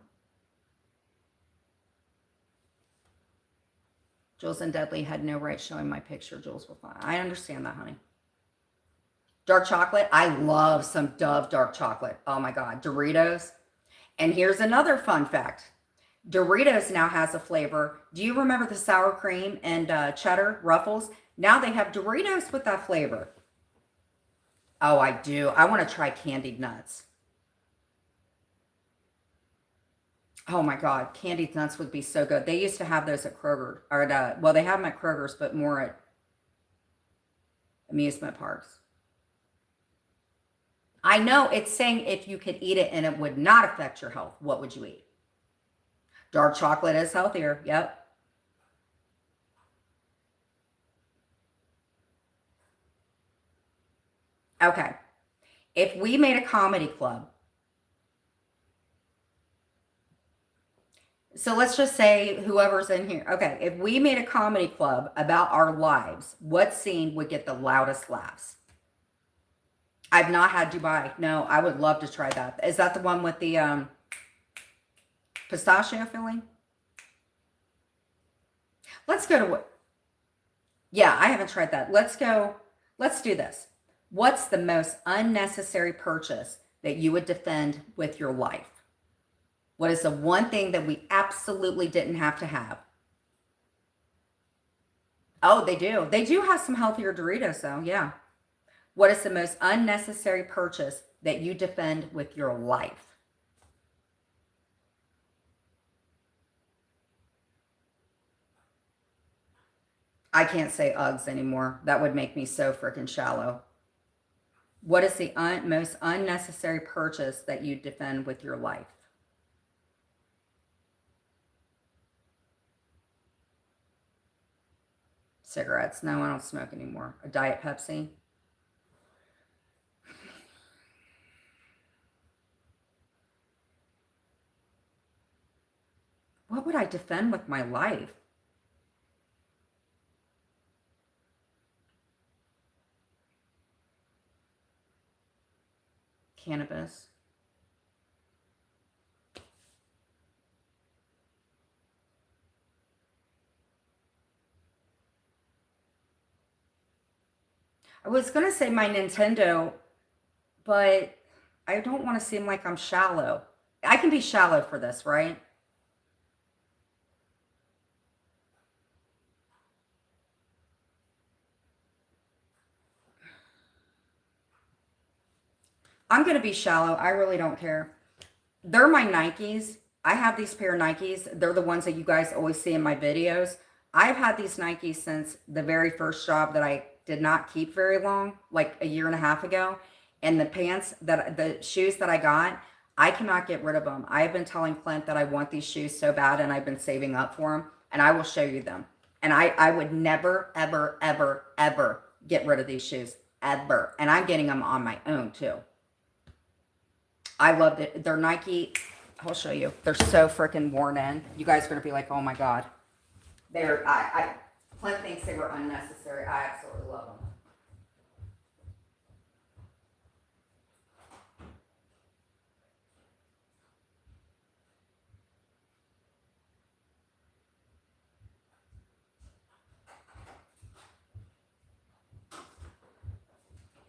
Jules and Dudley had no right showing my picture. Jules will find. I understand that, honey. Dark chocolate. I love some Dove dark chocolate. Oh my God. Doritos. And here's another fun fact. Doritos now has a flavor. Do you remember the sour cream and cheddar Ruffles? Now they have Doritos with that flavor. Oh, I do. I want to try candied nuts. Oh my God, candied nuts would be so good. They used to have those at Kroger, or at, well, they have them at Kroger's, but more at amusement parks. I know it's saying if you could eat it and it would not affect your health, what would you eat? Dark chocolate is healthier. Yep. Okay. If we made a comedy club, so let's just say whoever's in here. Okay. If we made a comedy club about our lives, what scene would get the loudest laughs? I've not had Dubai. No, I would love to try that. Is that the one with the pistachio filling? Let's go to what? Yeah, I haven't tried that. Let's go. Let's do this. What's the most unnecessary purchase that you would defend with your life? What is the one thing that we absolutely didn't have to have? Oh, they do. They do have some healthier Doritos, though. Yeah. What is the most unnecessary purchase that you defend with your life? I can't say Uggs anymore. That would make me so freaking shallow. What is the most unnecessary purchase that you defend with your life? Cigarettes. No, I don't smoke anymore. A Diet Pepsi. What would I defend with my life? Cannabis. I was going to say my Nintendo, but I don't want to seem like I'm shallow. I can be shallow for this, right? I'm going to be shallow. I really don't care. They're my Nikes. I have these pair of Nikes. They're the ones that you guys always see in my videos. I've had these Nikes since the very first job that I did not keep very long, like a year and a half ago. And the shoes that I got, I cannot get rid of them. I've been telling Clint that I want these shoes so bad, and I've been saving up for them, and I will show you them. And I would never, ever, ever, ever get rid of these shoes, ever. And I'm getting them on my own too. I loved it. They're Nike. I'll show you. They're so freaking worn in. You guys are going to be like, oh my God. Clint thinks they were unnecessary. I absolutely love them.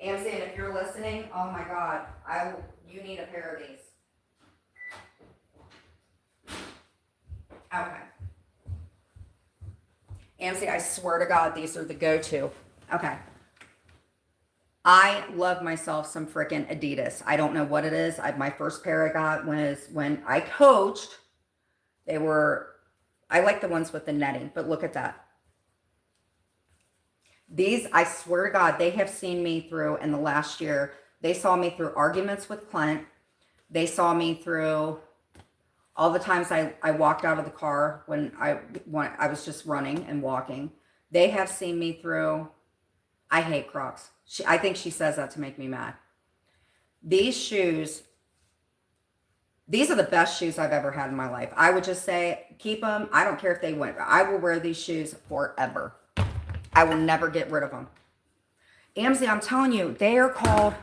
Amzan, if you're listening, oh my God, you need a pair of these. Okay. Amzi, I swear to God, these are the go-to. Okay. I love myself some freaking Adidas. I don't know what it is. My first pair I got was when I coached. I like the ones with the netting, but look at that. These, I swear to God, they have seen me through in the last year. They saw me through arguments with Clint. They saw me through all the times I walked out of the car when I was just running and walking. They have seen me through. I hate Crocs. I think she says that to make me mad. These shoes These are the best shoes I've ever had in my life. I would just say, keep them. I don't care if they went. I will wear these shoes forever. I will never get rid of them. Amzie, I'm telling you, they are called,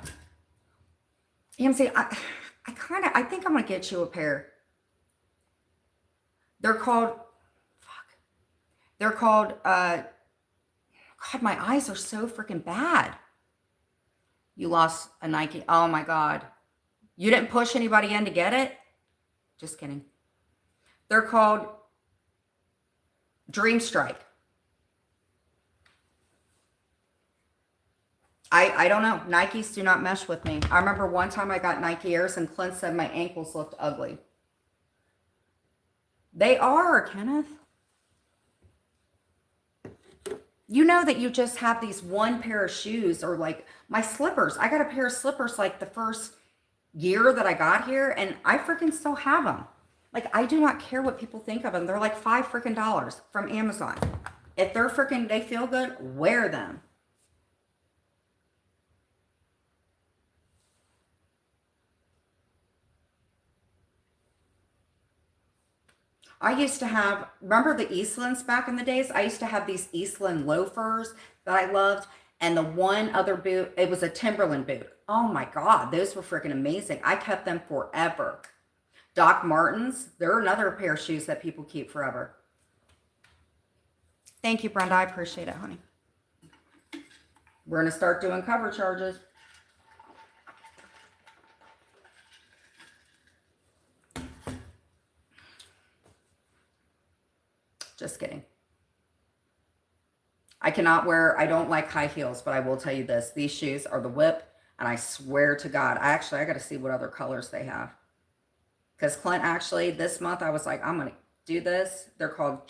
Amzie, I think I'm going to get you a pair. They're called, God, my eyes are so freaking bad. You lost a Nike. Oh my God. You didn't push anybody in to get it? Just kidding. They're called Dream Strike. I don't know. Nikes do not mesh with me. I remember one time I got Nike Airs and Clint said my ankles looked ugly. They are, Kenneth. You know that you just have these one pair of shoes, or like my slippers. I got a pair of slippers like the first year that I got here, and I freaking still have them. Like, I do not care what people think of them. They're like $5 freaking from Amazon. If they're freaking, they feel good, wear them. I used to have, remember the Eastlands back in the days? I used to have these Eastland loafers that I loved. And the one other boot, it was a Timberland boot. Oh my God, those were freaking amazing. I kept them forever. Doc Martens, they're another pair of shoes that people keep forever. Thank you, Brenda. I appreciate it, honey. We're going to start doing cover charges. Just kidding. I cannot wear, I don't like high heels, but I will tell you this. These shoes are the whip, and I swear to God, I got to see what other colors they have. Because Clint, actually, this month, I was like, I'm going to do this. They're called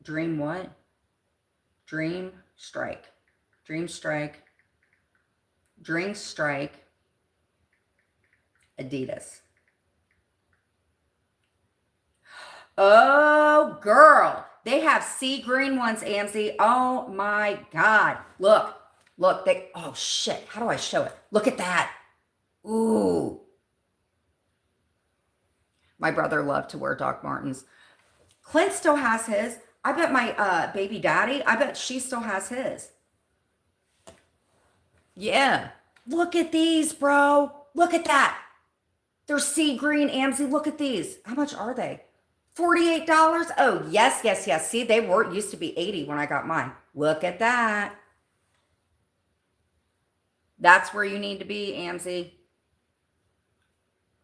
Dream what? Dream Strike. Dream Strike. Dream Strike. Adidas. Oh, girl. They have sea green ones, Amzie. Oh my God. Look, oh shit. How do I show it? Look at that. Ooh. My brother loved to wear Doc Martens. Clint still has his. I bet my baby daddy, I bet she still has his. Yeah. Look at these, bro. Look at that. They're sea green, Amzie. Look at these. How much are they? $48? Oh, yes. See, they used to be $80 when I got mine. Look at that. That's where you need to be, Amzie.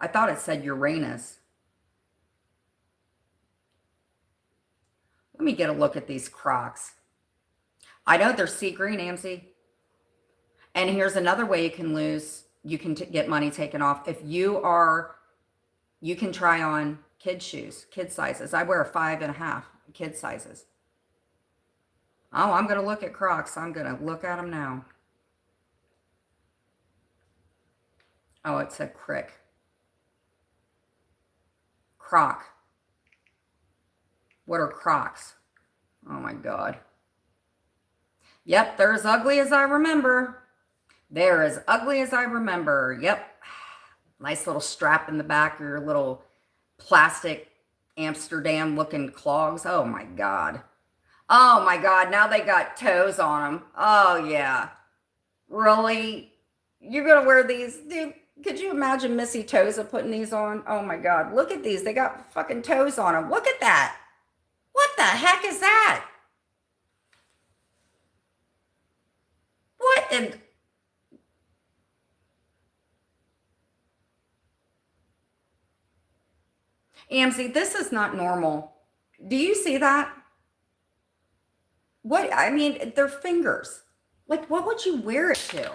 I thought it said Uranus. Let me get a look at these Crocs. I know they're sea green, Amzie. And here's another way you can lose. You can get money taken off. If you can try on kid shoes, kid sizes. I wear a 5.5 kid sizes. Oh, I'm going to look at Crocs. I'm going to look at them now. Oh, it said Crick. Croc. What are Crocs? Oh my God. Yep, they're as ugly as I remember. They're as ugly as I remember. Yep. Nice little strap in the back, or your little plastic Amsterdam looking clogs. Oh my God. Oh my God. Now they got toes on them. Oh yeah. Really? You're going to wear these? Dude, could you imagine Missy Toza putting these on? Oh my God. Look at these. They got fucking toes on them. Look at that. What the heck is that? What in... Amzie, this is not normal. Do you see that? What, I mean, they're fingers. Like, what would you wear it to?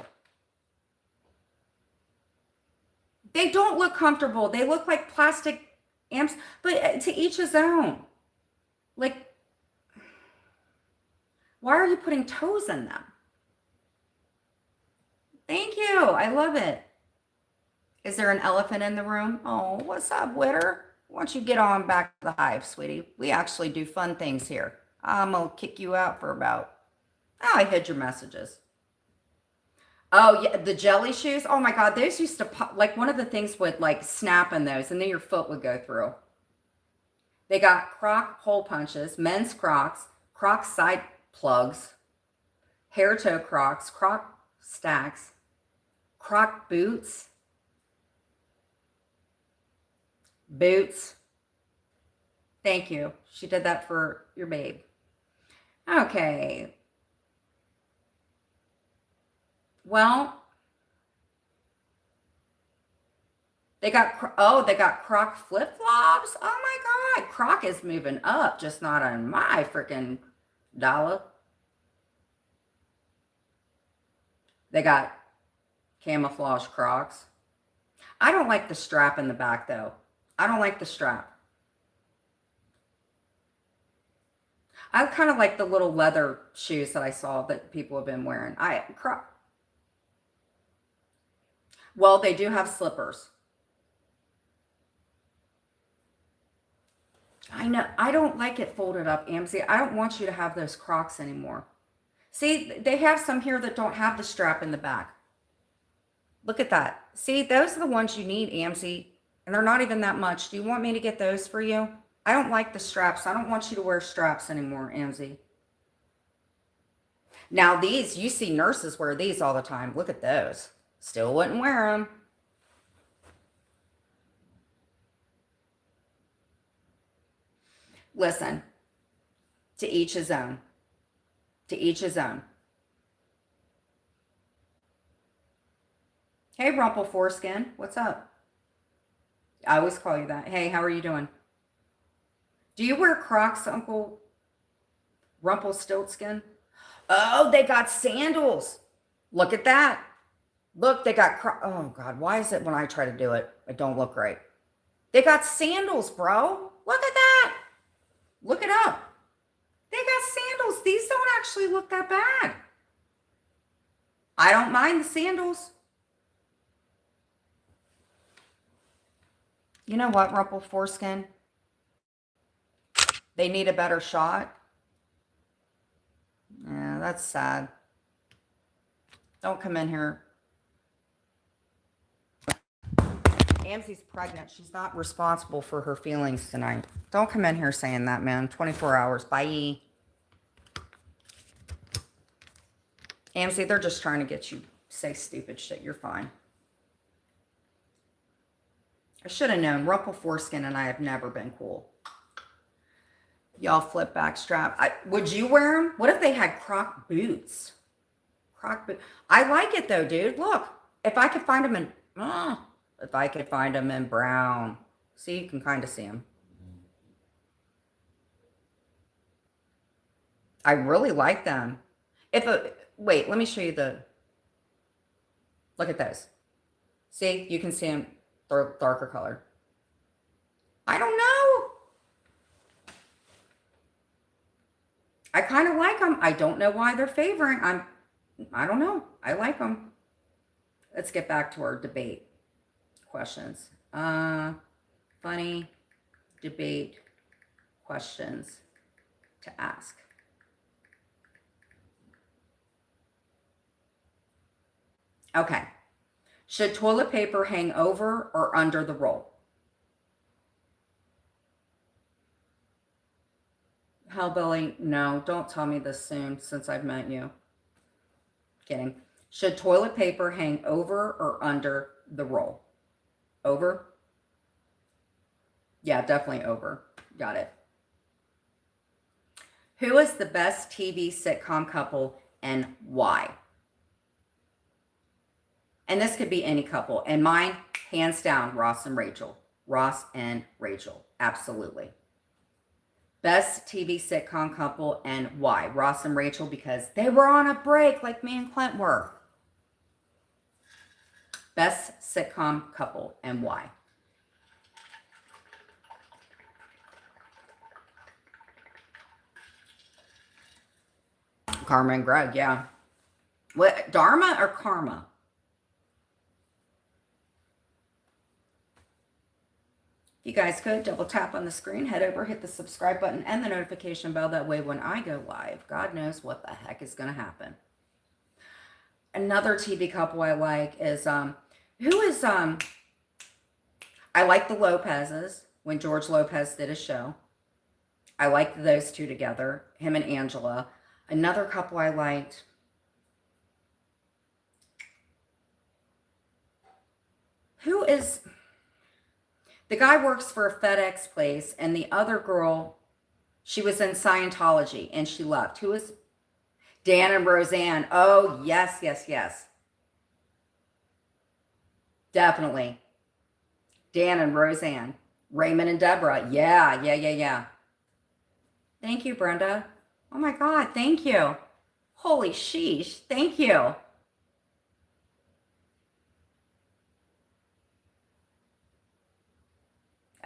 They don't look comfortable. They look like plastic amps, but to each his own. Like, why are you putting toes in them? Thank you. I love it. Is there an elephant in the room? Oh, what's up, Witter? Why don't you get on back to the hive, sweetie? We actually do fun things here. I'm going to kick you out for about... Oh, I hid your messages. Oh yeah, the jelly shoes. Oh my God, those used to pop, like one of the things would like snap in those and then your foot would go through. They got Croc hole punches, men's Crocs, Croc side plugs, hair toe Crocs, Croc stacks, Croc boots, boots. Thank you. She did that for your babe. Okay. Well, they got, oh, they got Croc flip-flops. Oh my God. Croc is moving up, just not on my freaking dollar. They got camouflage Crocs. I don't like the strap in the back though. I don't like the strap. I kind of like the little leather shoes that I saw that people have been wearing. Well, they do have slippers. I know. I don't like it folded up, Amzy. I don't want you to have those Crocs anymore. See, they have some here that don't have the strap in the back. Look at that. See, those are the ones you need, Amzy. And they're not even that much. Do you want me to get those for you? I don't like the straps. I don't want you to wear straps anymore, Amzy. Now these, you see nurses wear these all the time. Look at those. Still wouldn't wear them. Listen, to each his own. To each his own. Hey, Rumple Foreskin, what's up? I always call you that. Hey, how are you doing? Do you wear Crocs, Uncle Rumpelstiltskin? Oh, they got sandals. Look at that. Look, they got oh God, why is it when I try to do it, it don't look right? They got sandals, bro. Look at that. Look it up. They got sandals. These don't actually look that bad. I don't mind the sandals. You know what, Rumple Foreskin? They need a better shot. Yeah, that's sad. Don't come in here. Amzy's pregnant. She's not responsible for her feelings tonight. Don't come in here saying that, man. 24 hours. Bye. Amzy, they're just trying to get you to say stupid shit. You're fine. I should have known. Rumple Foreskin and I have never been cool. Y'all flip back strap. Would you wear them? What if they had Croc boots? Croc boots. I like it though, dude. Look, if I could find them in, if I could find them in brown. See, you can kind of see them. I really like them. Wait, let me show you look at those. See, you can see them darker color. I don't know. I kind of like them. I don't know why they're favoring. I don't know. I like them. Let's get back to our debate questions. Funny debate questions to ask. Okay. Should toilet paper hang over or under the roll? Hellbilly, no, don't tell me this soon since I've met you. Kidding. Should toilet paper hang over or under the roll? Over? Yeah, definitely over. Got it. Who is the best TV sitcom couple and why? And this could be any couple. And mine, hands down, Ross and Rachel. Ross and Rachel. Absolutely. Best TV sitcom couple and why? Ross and Rachel, because they were on a break like me and Clint were. Best sitcom couple and why? Karma and Greg, yeah. What, Dharma or Karma? You guys could double tap on the screen, head over, hit the subscribe button and the notification bell. That way when I go live, God knows what the heck is going to happen. Another TV couple I like is, who is, I like the Lopez's when George Lopez did a show. I liked those two together, him and Angela. Another couple I liked, who is, the guy works for a FedEx place, and the other girl, she was in Scientology and she left. Who is Dan and Roseanne? Oh, yes, yes, yes. Definitely. Dan and Roseanne. Raymond and Deborah. Yeah, yeah, yeah, yeah. Thank you, Brenda. Oh my God, thank you. Holy sheesh, thank you.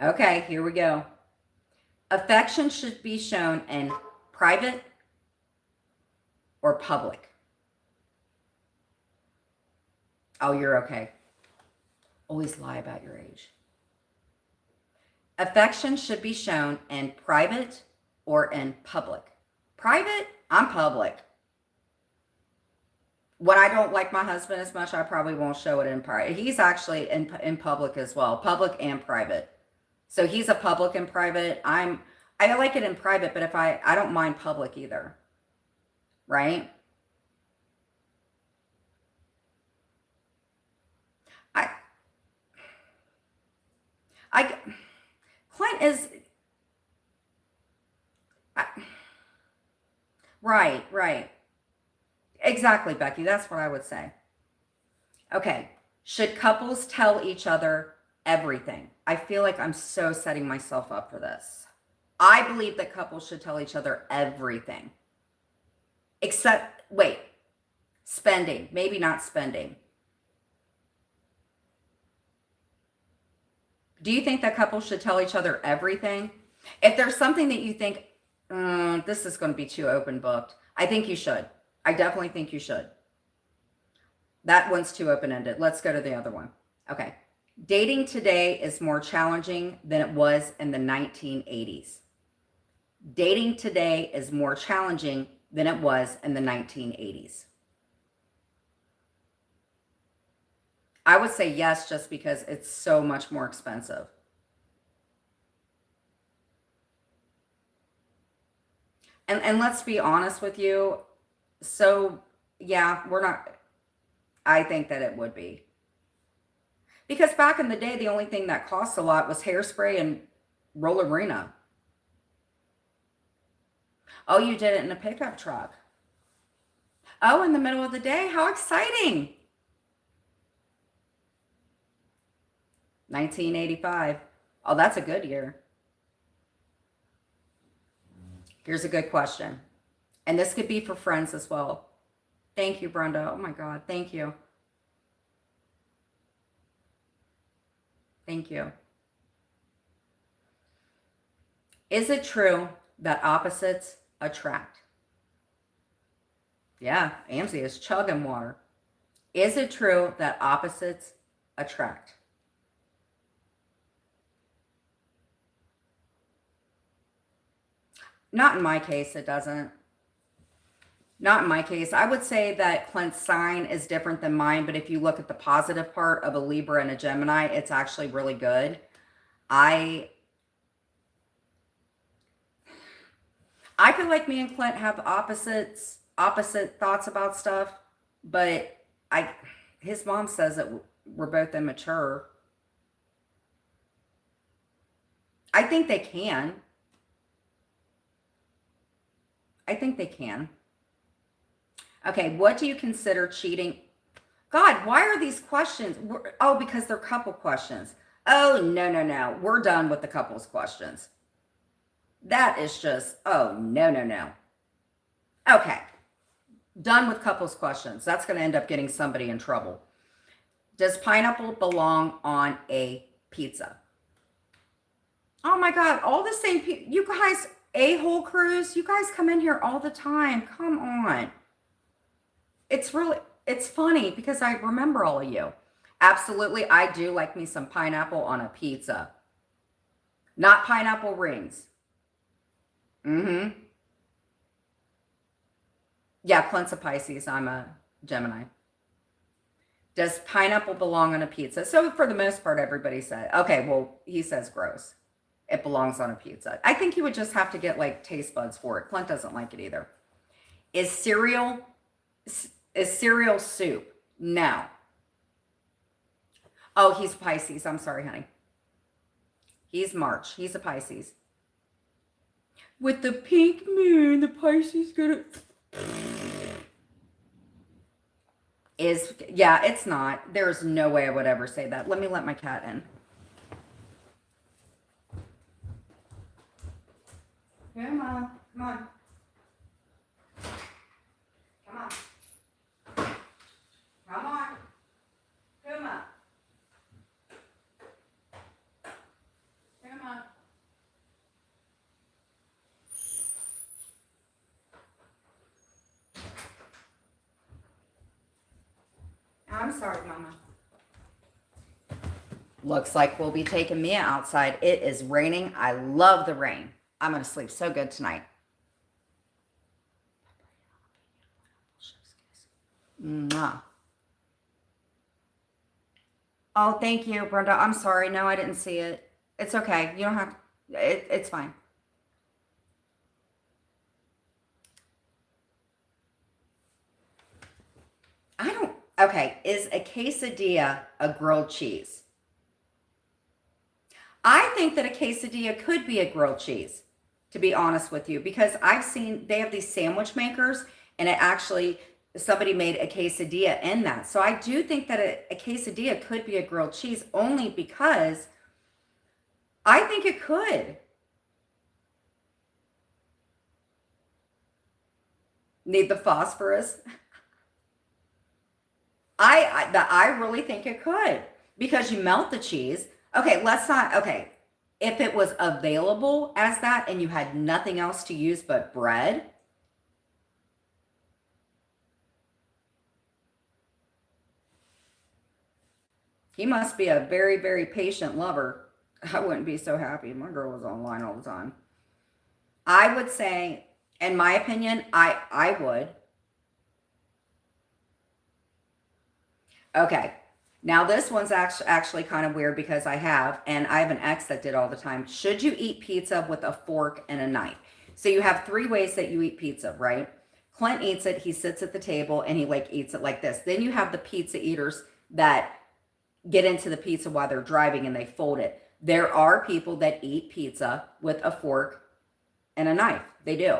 Okay, here we go. Affection should be shown in private or public. Oh, you're okay. Always lie about your age. Affection should be shown in private or in public. Private, I'm public. When I don't like my husband as much, I probably won't show it in private. He's actually in public as well, public and private. So he's a public and private. I like it in private, but if I don't mind public either. Right? Clint is right. Exactly, Becky. That's what I would say. Okay. Should couples tell each other everything? I feel like I'm so setting myself up for this. I believe that couples should tell each other everything. Except, wait, spending. Maybe not spending. Do you think that couples should tell each other everything? If there's something that you think, this is going to be too open booked, I think you should. I definitely think you should. That one's too open-ended. Let's go to the other one. Okay. Dating today is more challenging than it was in the 1980s. Dating today is more challenging than it was in the 1980s. I would say yes, just because it's so much more expensive. And let's be honest with you. So, yeah, I think that it would be. Because back in the day, the only thing that cost a lot was hairspray and rollerina. Oh, you did it in a pickup truck. Oh, in the middle of the day? How exciting. 1985. Oh, that's a good year. Here's a good question. And this could be for friends as well. Thank you, Brenda. Oh my God. Thank you. Thank you. Is it true that opposites attract? Yeah, Amzie is chugging water. Is it true that opposites attract? Not in my case, it doesn't. Not in my case. I would say that Clint's sign is different than mine, but if you look at the positive part of a Libra and a Gemini, it's actually really good. I feel like me and Clint have opposite thoughts about stuff, but his mom says that we're both immature. I think they can. I think they can. Okay, what do you consider cheating? God, why are these questions? Oh, because they're couple questions. Oh, no. We're done with the couples questions. That is just, oh, no. Okay, done with couples questions. That's going to end up getting somebody in trouble. Does pineapple belong on a pizza? Oh my God, all the same people. You guys, A-hole crews, you guys come in here all the time. Come on. It's funny because I remember all of you. Absolutely, I do like me some pineapple on a pizza. Not pineapple rings. Yeah, Clint's a Pisces. I'm a Gemini. Does pineapple belong on a pizza? So for the most part, everybody said, okay, well, he says gross. It belongs on a pizza. I think you would just have to get like taste buds for it. Clint doesn't like it either. Is cereal soup? No. Oh, he's Pisces. I'm sorry, honey. He's March. He's a Pisces. With the pink moon, the Pisces gonna... Yeah, it's not. There's no way I would ever say that. Let me let my cat in. Come on. Come on. Come on. Come on. Come on. Come on. I'm sorry, Mama. Looks like we'll be taking Mia outside. It is raining. I love the rain. I'm going to sleep so good tonight. Mwah. Oh, thank you, Brenda. I'm sorry. No, I didn't see it. It's okay. You don't have to. It's fine. Okay, is a quesadilla a grilled cheese? I think that a quesadilla could be a grilled cheese, to be honest with you, because I've seen they have these sandwich makers and it actually, somebody made a quesadilla in that. So I do think that a quesadilla could be a grilled cheese only because I think it could. Need the phosphorus? I really think it could because you melt the cheese. Okay, let's not, okay. If it was available as that and you had nothing else to use but bread, he must be a very, very patient lover. I wouldn't be so happy. My girl was online all the time. I would say, in my opinion, I would. Okay. Now this one's actually kind of weird because I have an ex that did all the time. Should you eat pizza with a fork and a knife? So you have 3 ways that you eat pizza, right? Clint eats it. He sits at the table and he like eats it like this. Then you have the pizza eaters that get into the pizza while they're driving and they fold it. There are people that eat pizza with a fork and a knife. They do.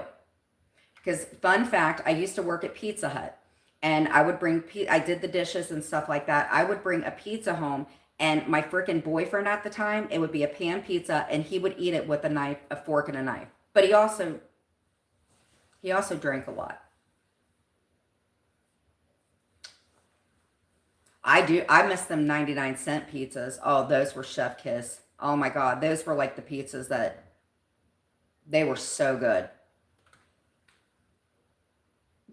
Because fun fact, I used to work at Pizza Hut. And I would bring, I did the dishes and stuff like that. I would bring a pizza home and my freaking boyfriend at the time, it would be a pan pizza and he would eat it with a knife, a fork and a knife. But he also drank a lot. I miss them 99-cent pizzas. Oh, those were chef kiss. Oh my God. Those were like the pizzas that, they were so good.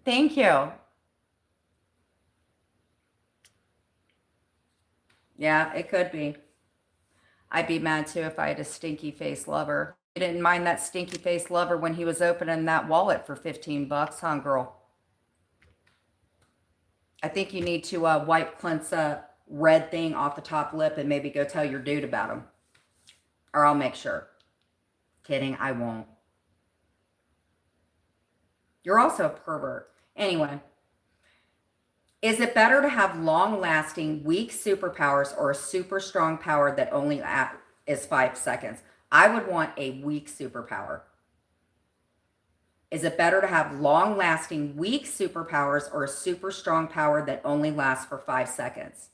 Thank you. Yeah, it could be. I'd be mad too if I had a stinky face lover. You didn't mind that stinky face lover when he was opening that wallet for $15, huh, girl? I think you need to wipe Clint's red thing off the top lip and maybe go tell your dude about him. Or I'll make sure. Kidding, I won't. You're also a pervert. Anyway. Is it better to have long-lasting, weak superpowers or a super strong power that only is 5 seconds? I would want a weak superpower. Is it better to have long-lasting, weak superpowers or a super strong power that only lasts for 5 seconds?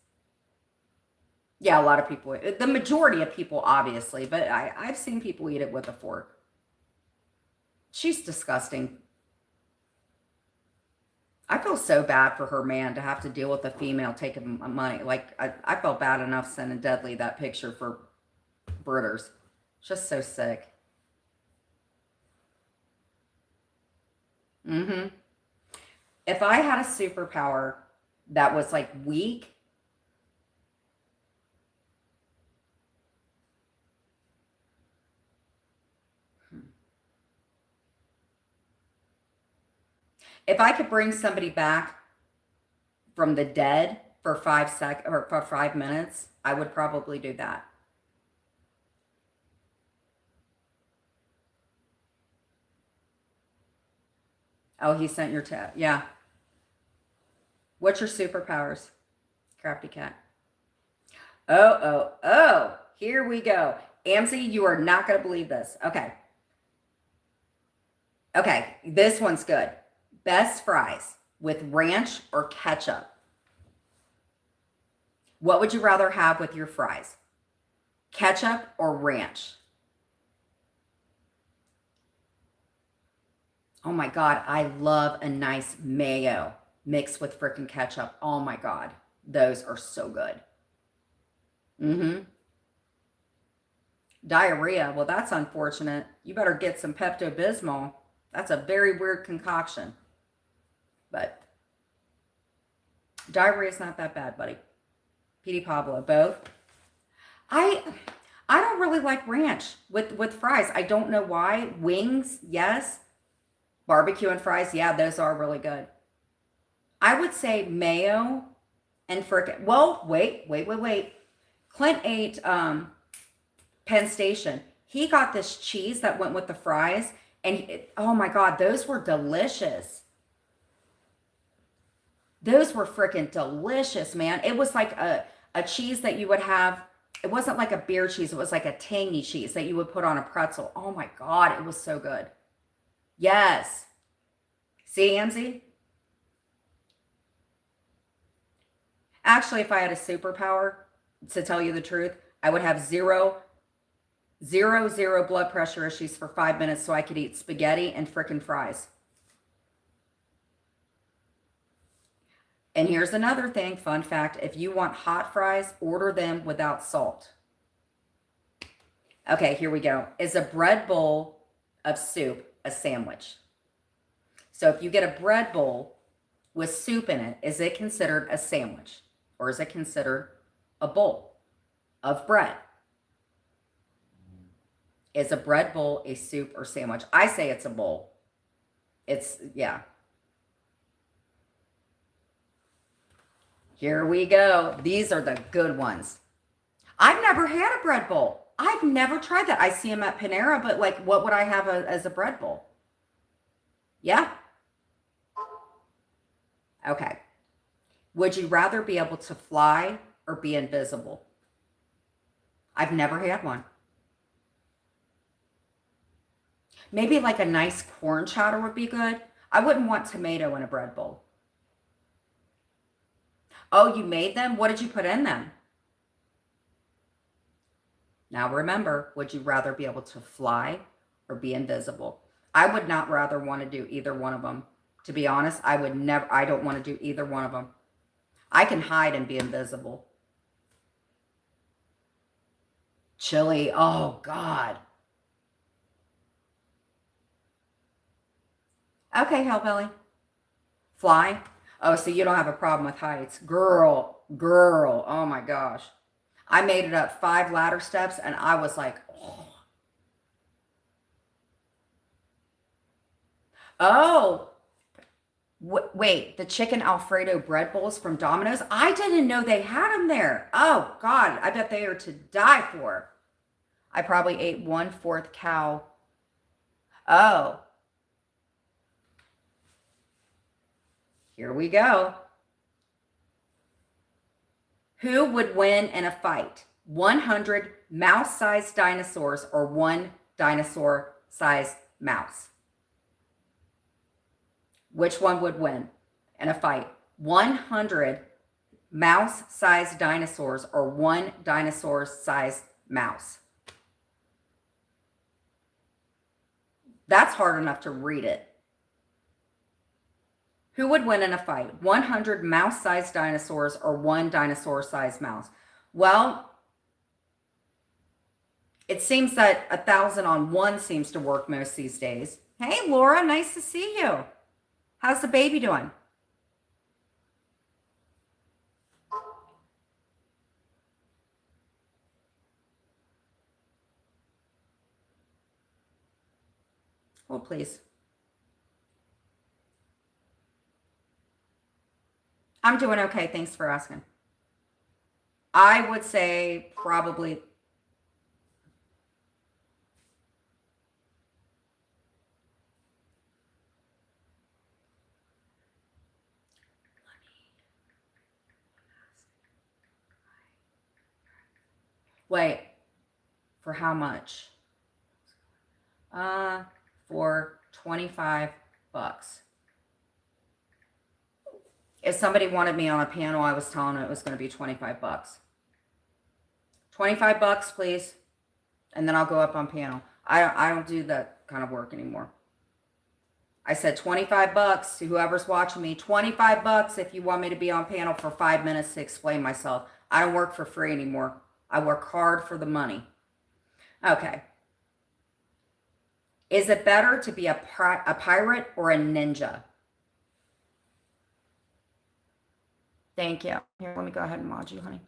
Yeah, a lot of people, the majority of people, obviously, but I've seen people eat it with a fork. She's disgusting. I feel so bad for her man to have to deal with a female taking money. Like, I felt bad enough sending Deadly that picture for Britters. Just so sick. If I had a superpower that was like weak, if I could bring somebody back from the dead for 5 or for 5 minutes, I would probably do that. Oh, he sent your tip. Yeah. What's your superpowers? Crafty cat. Oh. Here we go. Amzy, you are not going to believe this. Okay. Okay. This one's good. Best fries with ranch or ketchup. What would you rather have with your fries? Ketchup or ranch? Oh my God. I love a nice mayo mixed with freaking ketchup. Oh my God. Those are so good. Diarrhea. Well, that's unfortunate. You better get some Pepto-Bismol. That's a very weird concoction. But diarrhea is not that bad, buddy. Petey Pablo, both. I don't really like ranch with fries. I don't know why. Wings, yes. Barbecue and fries, yeah, those are really good. I would say mayo and frickin'. Well, wait. Clint ate Penn Station. He got this cheese that went with the fries, and oh my God, those were delicious. Those were freaking delicious, man. It was like a cheese that you would have. It wasn't like a beer cheese. It was like a tangy cheese that you would put on a pretzel. Oh my God, it was so good. Yes. See, Amzy? Actually, if I had a superpower, to tell you the truth, I would have zero blood pressure issues for 5 minutes so I could eat spaghetti and frickin' fries. And here's another thing, fun fact. If you want hot fries, order them without salt. Okay, here we go. Is a bread bowl of soup a sandwich? So if you get a bread bowl with soup in it, is it considered a sandwich? Or is it considered a bowl of bread? Is a bread bowl a soup or sandwich? I say it's a bowl. Yeah. Here we go. These are the good ones. I've never had a bread bowl. I've never tried that. I see them at Panera, but like, what would I have as a bread bowl? Yeah. Okay. Would you rather be able to fly or be invisible? I've never had one. Maybe like a nice corn chowder would be good. I wouldn't want tomato in a bread bowl. Oh, you made them? What did you put in them? Now remember, would you rather be able to fly or be invisible? I would not rather want to do either one of them. To be honest, I don't want to do either one of them. I can hide and be invisible. Chili, oh God. Okay, Hellbelly. Fly. Oh, so you don't have a problem with heights. Girl, oh my gosh. I made it up 5 ladder steps and I was like, oh. Oh, wait, the chicken Alfredo bread bowls from Domino's? I didn't know they had them there. Oh God, I bet they are to die for. I probably ate 1/4 cow. Oh. Here we go. Who would win in a fight? 100 mouse-sized dinosaurs or 1 dinosaur-sized mouse? Which one would win in a fight? 100 mouse-sized dinosaurs or 1 dinosaur-sized mouse? That's hard enough to read it. Who would win in a fight? 100 mouse-sized dinosaurs or 1 dinosaur-sized mouse? Well, it seems that 1,000 on 1 seems to work most these days. Hey, Laura, nice to see you. How's the baby doing? Hold, please. I'm doing okay. Thanks for asking. I would say probably. Wait, for how much? For 25 bucks. If somebody wanted me on a panel, I was telling them it was going to be 25 bucks. 25 bucks, please. And then I'll go up on panel. I don't do that kind of work anymore. I said 25 bucks to whoever's watching me. 25 bucks if you want me to be on panel for 5 minutes to explain myself. I don't work for free anymore. I work hard for the money. Okay. Is it better to be a pirate or a ninja? Thank you. Here, let me go ahead and mod you, honey.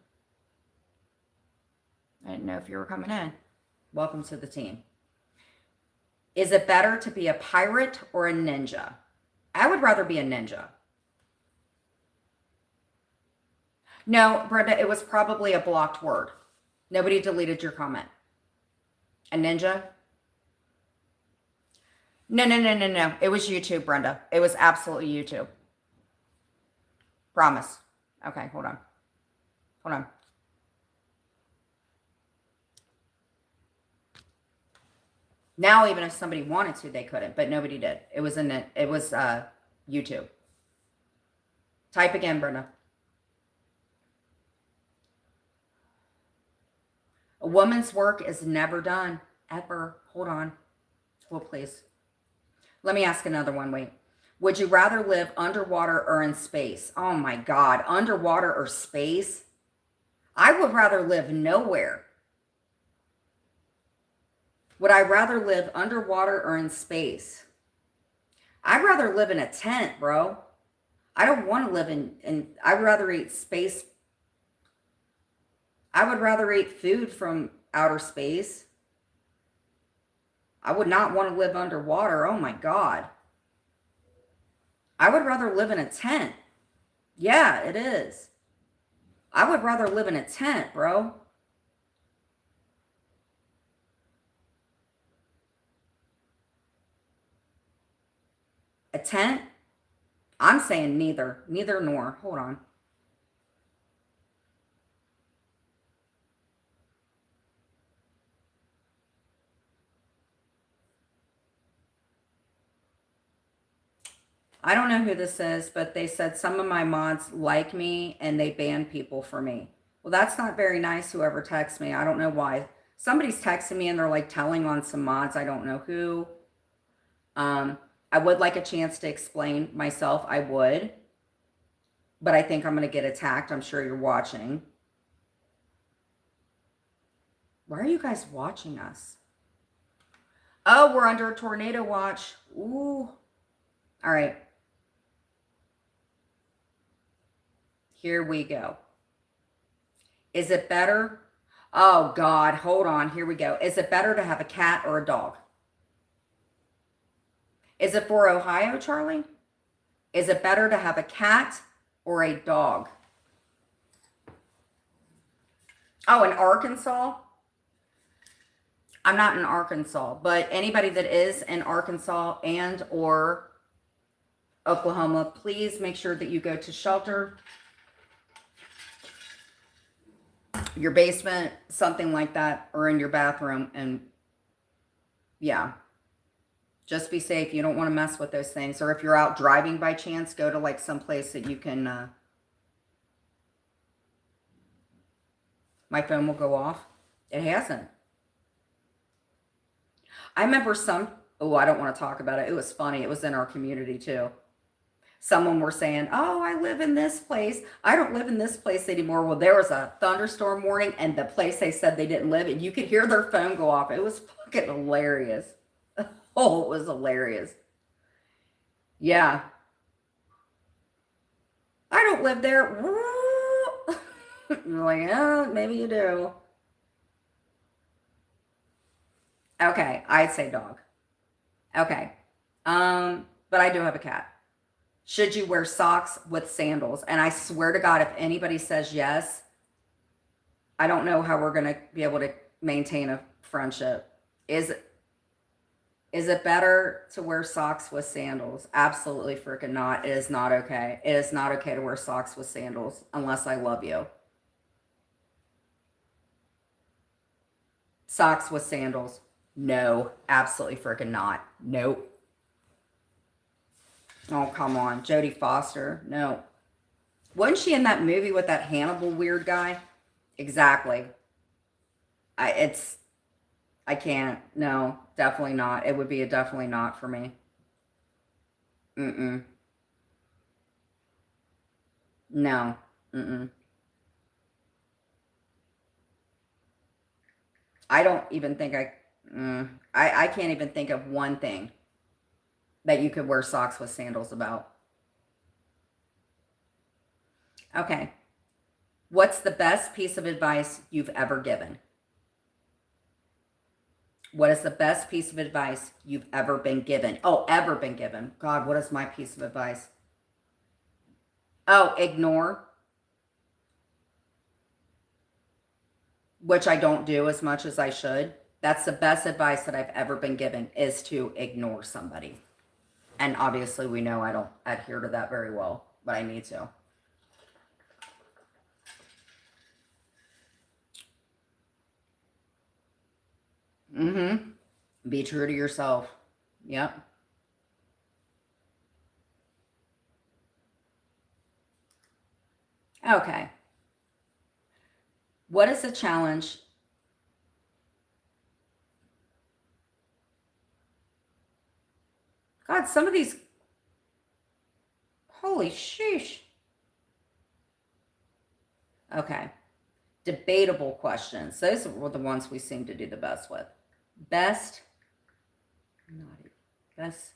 I didn't know if you were coming in. Welcome to the team. Is it better to be a pirate or a ninja? I would rather be a ninja. No, Brenda, it was probably a blocked word. Nobody deleted your comment. A ninja? No. It was YouTube, Brenda. It was absolutely YouTube. Promise. Okay, hold on. Now, even if somebody wanted to, they couldn't, but nobody did. It was YouTube. Type again, Brenda. A woman's work is never done, ever. Hold on. Hold, please. Let me ask another one. Wait. Would you rather live underwater or in space? Oh my God. Underwater or space? I would rather live nowhere. Would I rather live underwater or in space? I'd rather live in a tent, bro. I don't want to live in I'd rather eat space. I would rather eat food from outer space. I would not want to live underwater. Oh my God. I would rather live in a tent. Yeah, it is. I would rather live in a tent, bro. A tent? I'm saying neither. Neither nor. Hold on. I don't know who this is, but they said some of my mods like me and they ban people for me. Well, that's not very nice, whoever texts me. I don't know why. Somebody's texting me and they're like telling on some mods. I don't know who. I would like a chance to explain myself. I would. But I think I'm going to get attacked. I'm sure you're watching. Why are you guys watching us? Oh, we're under a tornado watch. Ooh. All right. Here we go. Is it better? Oh, God. Hold on. Here we go. Is it better to have a cat or a dog? Is it for Ohio, Charlie? Is it better to have a cat or a dog? Oh, in Arkansas? I'm not in Arkansas, but anybody that is in Arkansas and or Oklahoma, please make sure that you go to shelter, your basement, something like that, or in your bathroom. And yeah, just be safe. You don't want to mess with those things. Or if you're out driving by chance, go to like some place that you can, my phone will go off. It hasn't. I remember I don't want to talk about it. It was funny. It was in our community too. Someone were saying, oh, I live in this place. I don't live in this place anymore. Well, there was a thunderstorm warning and the place they said they didn't live in, you could hear their phone go off. It was fucking hilarious. Oh, it was hilarious. Yeah. I don't live there. You're like, oh, maybe you do. Okay, I'd say dog. Okay. But I do have a cat. Should you wear socks with sandals? And I swear to God, if anybody says yes, I don't know how we're going to be able to maintain a friendship. Is it better to wear socks with sandals? Absolutely freaking not. It is not okay. It is not okay to wear socks with sandals unless I love you. Socks with sandals. No, absolutely freaking not. Nope. Oh, come on. Jodie Foster. No. Wasn't she in that movie with that Hannibal weird guy? Exactly. I can't. No, definitely not. It would be a definitely not for me. Mm-mm. No. Mm-mm. I don't even think I can't even think of one thing that you could wear socks with sandals about. Okay. What's the best piece of advice you've ever given? What is the best piece of advice you've ever been given? Oh, ever been given. God, what is my piece of advice? Oh, ignore, which I don't do as much as I should. That's the best advice that I've ever been given, is to ignore somebody. And obviously we know I don't adhere to that very well, but I need to. Mm-hmm. Be true to yourself. Yep. Okay. What is the challenge? God, some of these, holy sheesh. Okay. Debatable questions. Those were the ones we seem to do the best with. Best, naughty, best,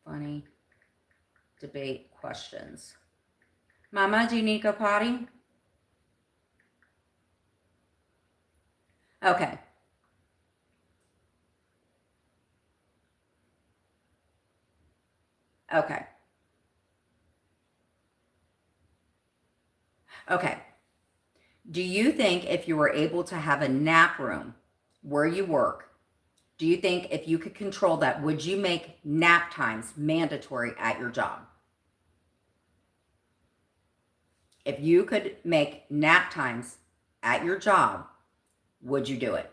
funny, debate questions. Mama, do you need to go potty? Okay. Okay. Okay. Do you think if you were able to have a nap room where you work, do you think if you could control that, would you make nap times mandatory at your job? If you could make nap times at your job, would you do it?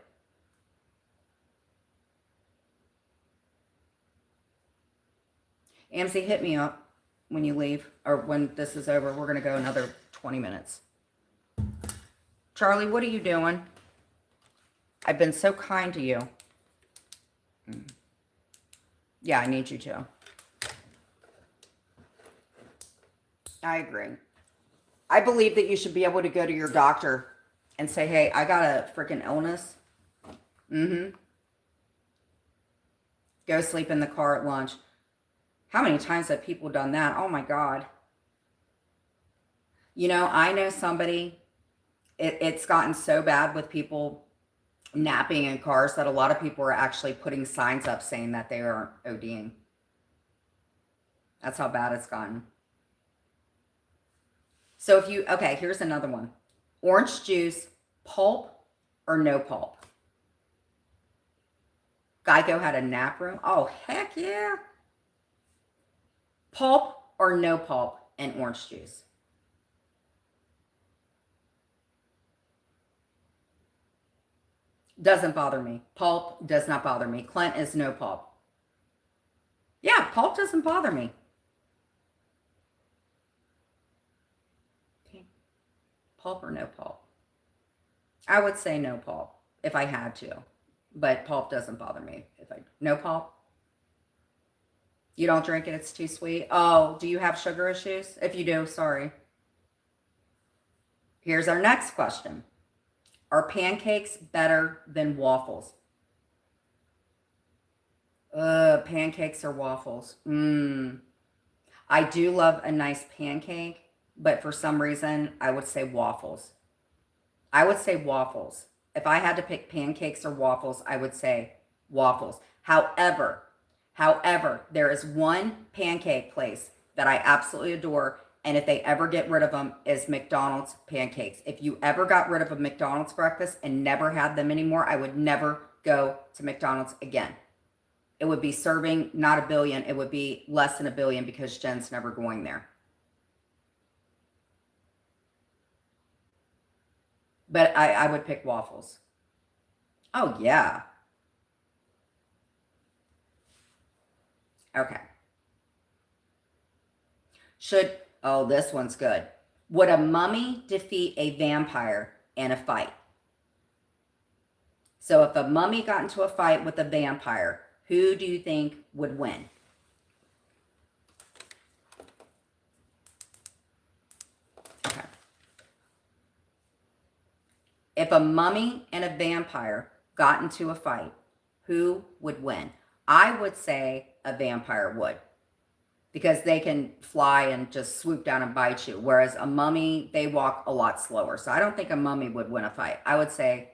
AMC, hit me up when you leave, or when this is over. We're going to go another 20 minutes. Charlie, what are you doing? I've been so kind to you. Yeah, I need you to. I agree. I believe that you should be able to go to your doctor and say, hey, I got a freaking illness. Mm-hmm. Go sleep in the car at lunch. How many times have people done that? Oh my God. You know, I know somebody, it's gotten so bad with people napping in cars that a lot of people are actually putting signs up saying that they are ODing. That's how bad it's gotten. So if you, okay, here's another one. Orange juice, pulp or no pulp? Geico had a nap room. Oh, heck yeah. Pulp or no pulp and orange juice? Doesn't bother me. Pulp does not bother me. Clint is no pulp. Yeah, pulp doesn't bother me. Okay. Pulp or no pulp? I would say no pulp if I had to, but pulp doesn't bother me. No pulp? You don't drink it, it's too sweet. Oh, do you have sugar issues? If you do, sorry. Here's our next question. Are pancakes better than waffles? Pancakes or waffles? I do love a nice pancake, but for some reason, I would say waffles. I would say waffles. If I had to pick pancakes or waffles, I would say waffles. However, there is one pancake place that I absolutely adore, And if they ever get rid of them, is McDonald's pancakes. If you ever got rid of a McDonald's breakfast and never had them anymore, I would never go to McDonald's again. It would be serving not a billion. It would be less than a billion because Jen's never going there. But I would pick waffles. Oh, yeah. Okay. Oh, this one's good. Would a mummy defeat a vampire in a fight? So if a mummy got into a fight with a vampire, who do you think would win? Okay. If a mummy and a vampire got into a fight, who would win? I would say a vampire would, because they can fly and just swoop down and bite you. Whereas a mummy, they walk a lot slower. So I don't think a mummy would win a fight. I would say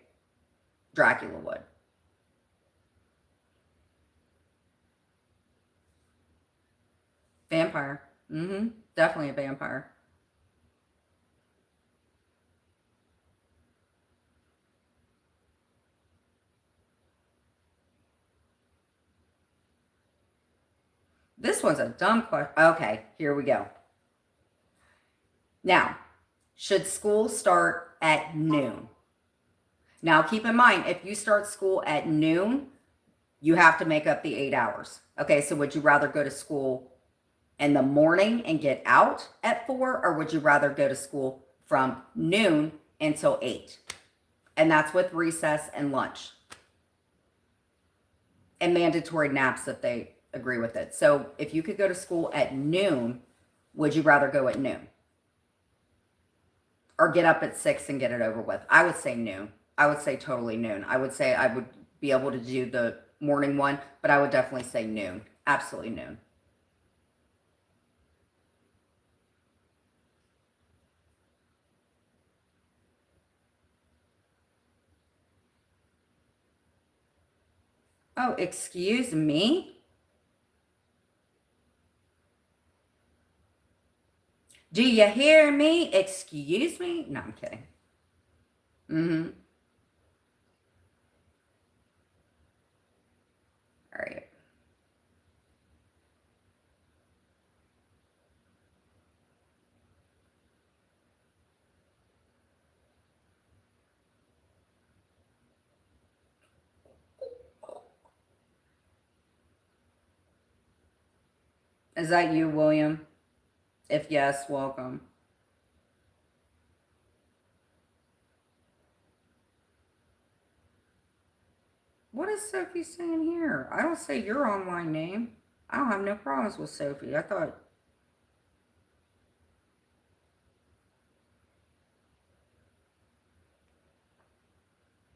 Dracula would. Vampire. Definitely a vampire. This one's a dumb question. Okay, here we go. Now, should school start at noon? Now, keep in mind, if you start school at noon, you have to make up the 8 hours. Okay, so would you rather go to school in the morning and get out at 4, or would you rather go to school from noon until 8? And that's with recess and lunch. And mandatory naps if they agree with it. So if you could go to school at noon, would you rather go at noon? Or get up at 6 and get it over with? I would say noon. I would say totally noon. I would say I would be able to do the morning one, but I would definitely say noon. Absolutely noon. Oh, excuse me? Do you hear me? Excuse me? No, I'm kidding. All right. Is that you, William? If yes, welcome. What is Sophie saying here? I don't say your online name. I don't have no problems with Sophie.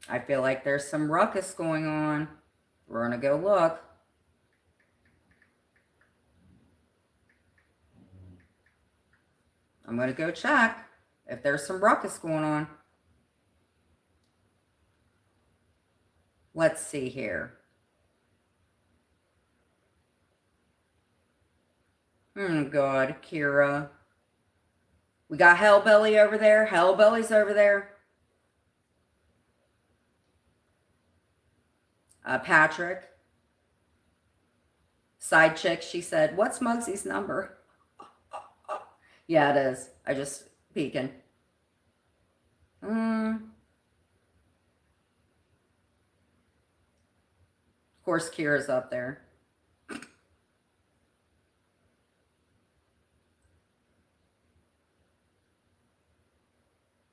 I feel like there's some ruckus going on. We're gonna go look. I'm gonna go check if there's some ruckus going on. Let's see here. God, Kira. We got Hellbelly over there. Hellbelly's over there. Patrick. Side chick, she said, what's Muggsy's number? Yeah, it is. I just peeking. Of course, Kira's up there.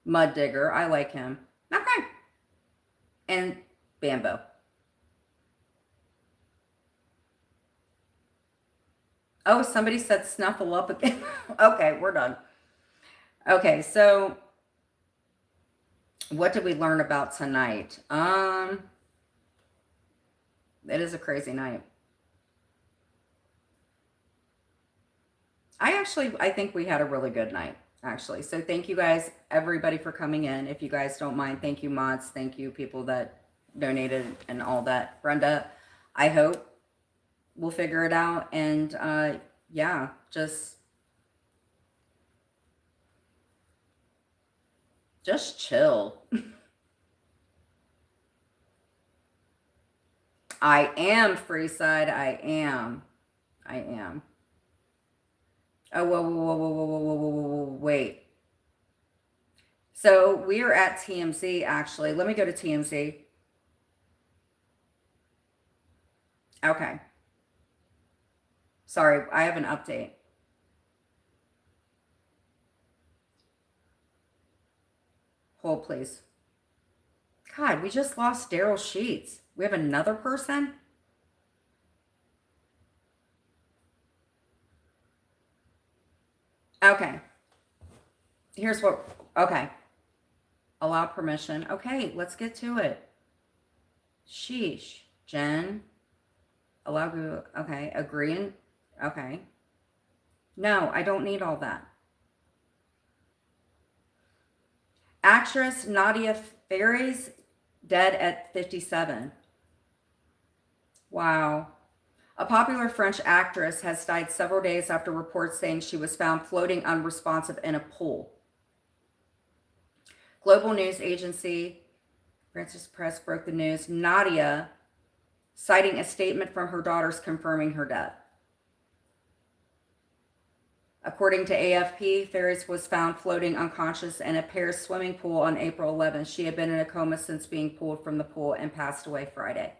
Mud Digger, I like him. Okay. And Bambo. Oh, somebody said snuffle up again. Okay, we're done. Okay, so what did we learn about tonight? It is a crazy night. I think we had a really good night, actually. So thank you guys, everybody, for coming in. If you guys don't mind, thank you, mods. Thank you, people that donated and all that. Brenda, I hope we'll figure it out. And yeah, just Just chill. I am, Freeside. I am. Oh, whoa, wait. So we are at TMZ, actually. Let me go to TMZ. Okay. Sorry, I have an update. Hold, please. God, we just lost Daryl Sheets. We have another person? Okay. Here's what, okay. Allow permission. Okay, let's get to it. Sheesh. Jen. Allow Google. Okay, agreeing. Okay. No, I don't need all that. Actress Nadia Fares dead at 57. Wow. A popular French actress has died several days after reports saying she was found floating unresponsive in a pool. Global news agency Francis Press broke the news. Nadia, citing a statement from her daughters confirming her death. According to AFP, Fares was found floating unconscious in a Paris swimming pool on April 11th. She had been in a coma since being pulled from the pool and passed away Friday.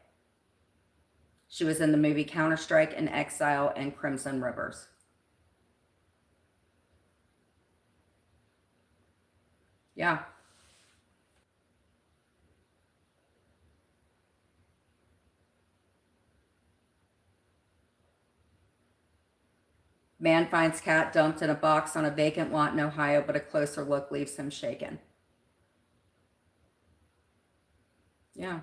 She was in the movie Counter-Strike, In Exile, and Crimson Rivers. Yeah. Man finds cat dumped in a box on a vacant lot in Ohio, but a closer look leaves him shaken. Yeah.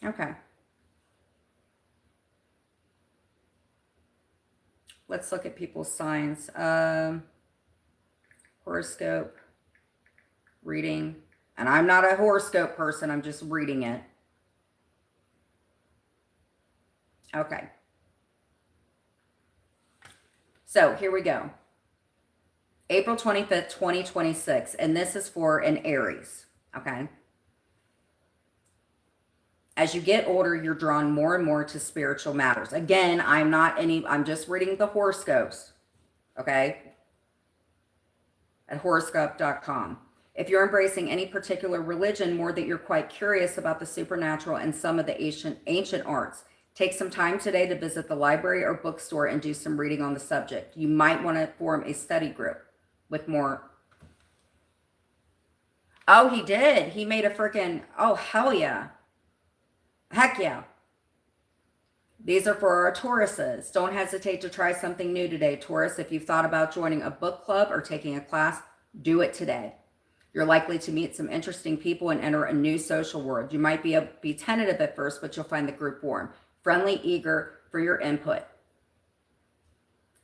Okay. Let's look at people's signs. Horoscope. Reading. And I'm not a horoscope person. I'm just reading it. Okay. So here we go. April 25th, 2026. And this is for an Aries. Okay. As you get older, you're drawn more and more to spiritual matters. Again, I'm just reading the horoscopes. Okay. At horoscope.com. If you're embracing any particular religion, more that you're quite curious about the supernatural and some of the ancient arts, take some time today to visit the library or bookstore and do some reading on the subject. You might want to form a study group with more. Oh, he did. He made a freaking, oh, hell yeah. Heck yeah. These are for our Tauruses. Don't hesitate to try something new today, Taurus. If you've thought about joining a book club or taking a class, do it today. You're likely to meet some interesting people and enter a new social world. You might be tentative at first, but you'll find the group warm, friendly, eager for your input.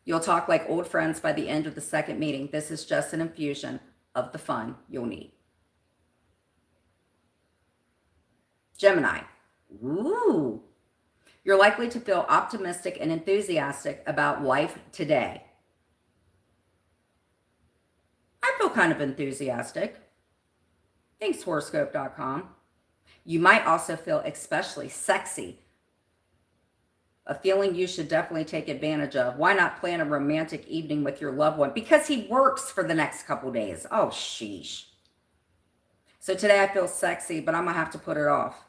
You'll talk like old friends by the end of the second meeting. This is just an infusion of the fun you'll need. Gemini. Ooh. You're likely to feel optimistic and enthusiastic about life today. I feel kind of enthusiastic. Thanks, horoscope.com. You might also feel especially sexy. A feeling you should definitely take advantage of. Why not plan a romantic evening with your loved one? Because he works for the next couple days. Oh, sheesh. So today I feel sexy, but I'm going to have to put it off.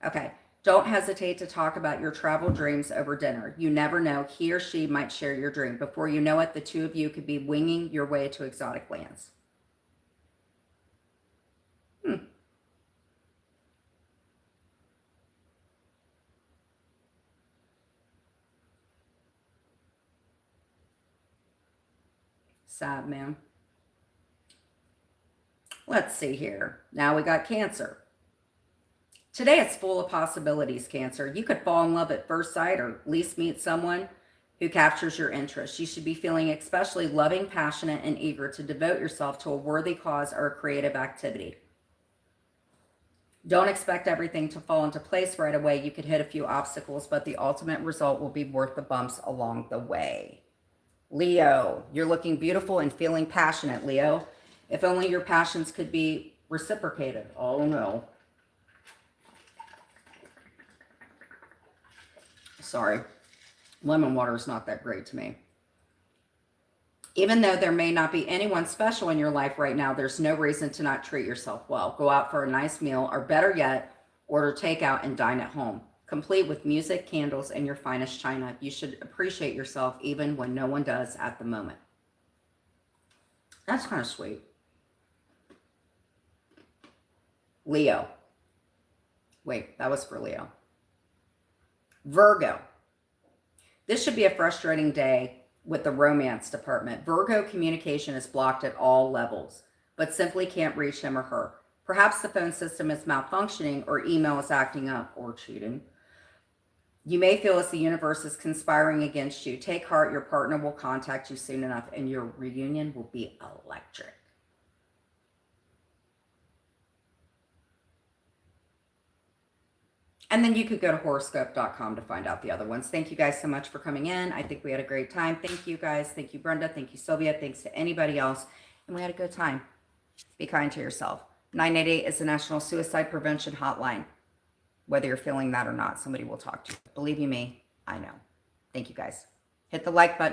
Okay. Don't hesitate to talk about your travel dreams over dinner. You never know. He or she might share your dream. Before you know it, the two of you could be winging your way to exotic lands. Sad, man. Let's see here. Now we got Cancer. Today it's full of possibilities, Cancer. You could fall in love at first sight or at least meet someone who captures your interest. You should be feeling especially loving, passionate, and eager to devote yourself to a worthy cause or a creative activity. Don't expect everything to fall into place right away. You could hit a few obstacles, but the ultimate result will be worth the bumps along the way. Leo, you're looking beautiful and feeling passionate, Leo. If only your passions could be reciprocated. Oh no. Sorry. Lemon water is not that great to me. Even though there may not be anyone special in your life right now, there's no reason to not treat yourself well. Go out for a nice meal, or better yet, order takeout and dine at home, complete with music, candles, and your finest china. You should appreciate yourself even when no one does at the moment. That's kind of sweet. Leo. Wait, that was for Leo. Virgo. This should be a frustrating day with the romance department. Virgo communication is blocked at all levels, but simply can't reach him or her. Perhaps the phone system is malfunctioning, or email is acting up, or cheating. You may feel as the universe is conspiring against you. Take heart, your partner will contact you soon enough, and your reunion will be electric. And then you could go to horoscope.com to find out the other ones. Thank you guys so much for coming in. I think we had a great time. Thank you guys. Thank you, Brenda. Thank you, Sylvia. Thanks to anybody else. And we had a good time. Be kind to yourself. 988 is the National Suicide Prevention Hotline. Whether you're feeling that or not, somebody will talk to you. Believe you me, I know. Thank you guys. Hit the like button.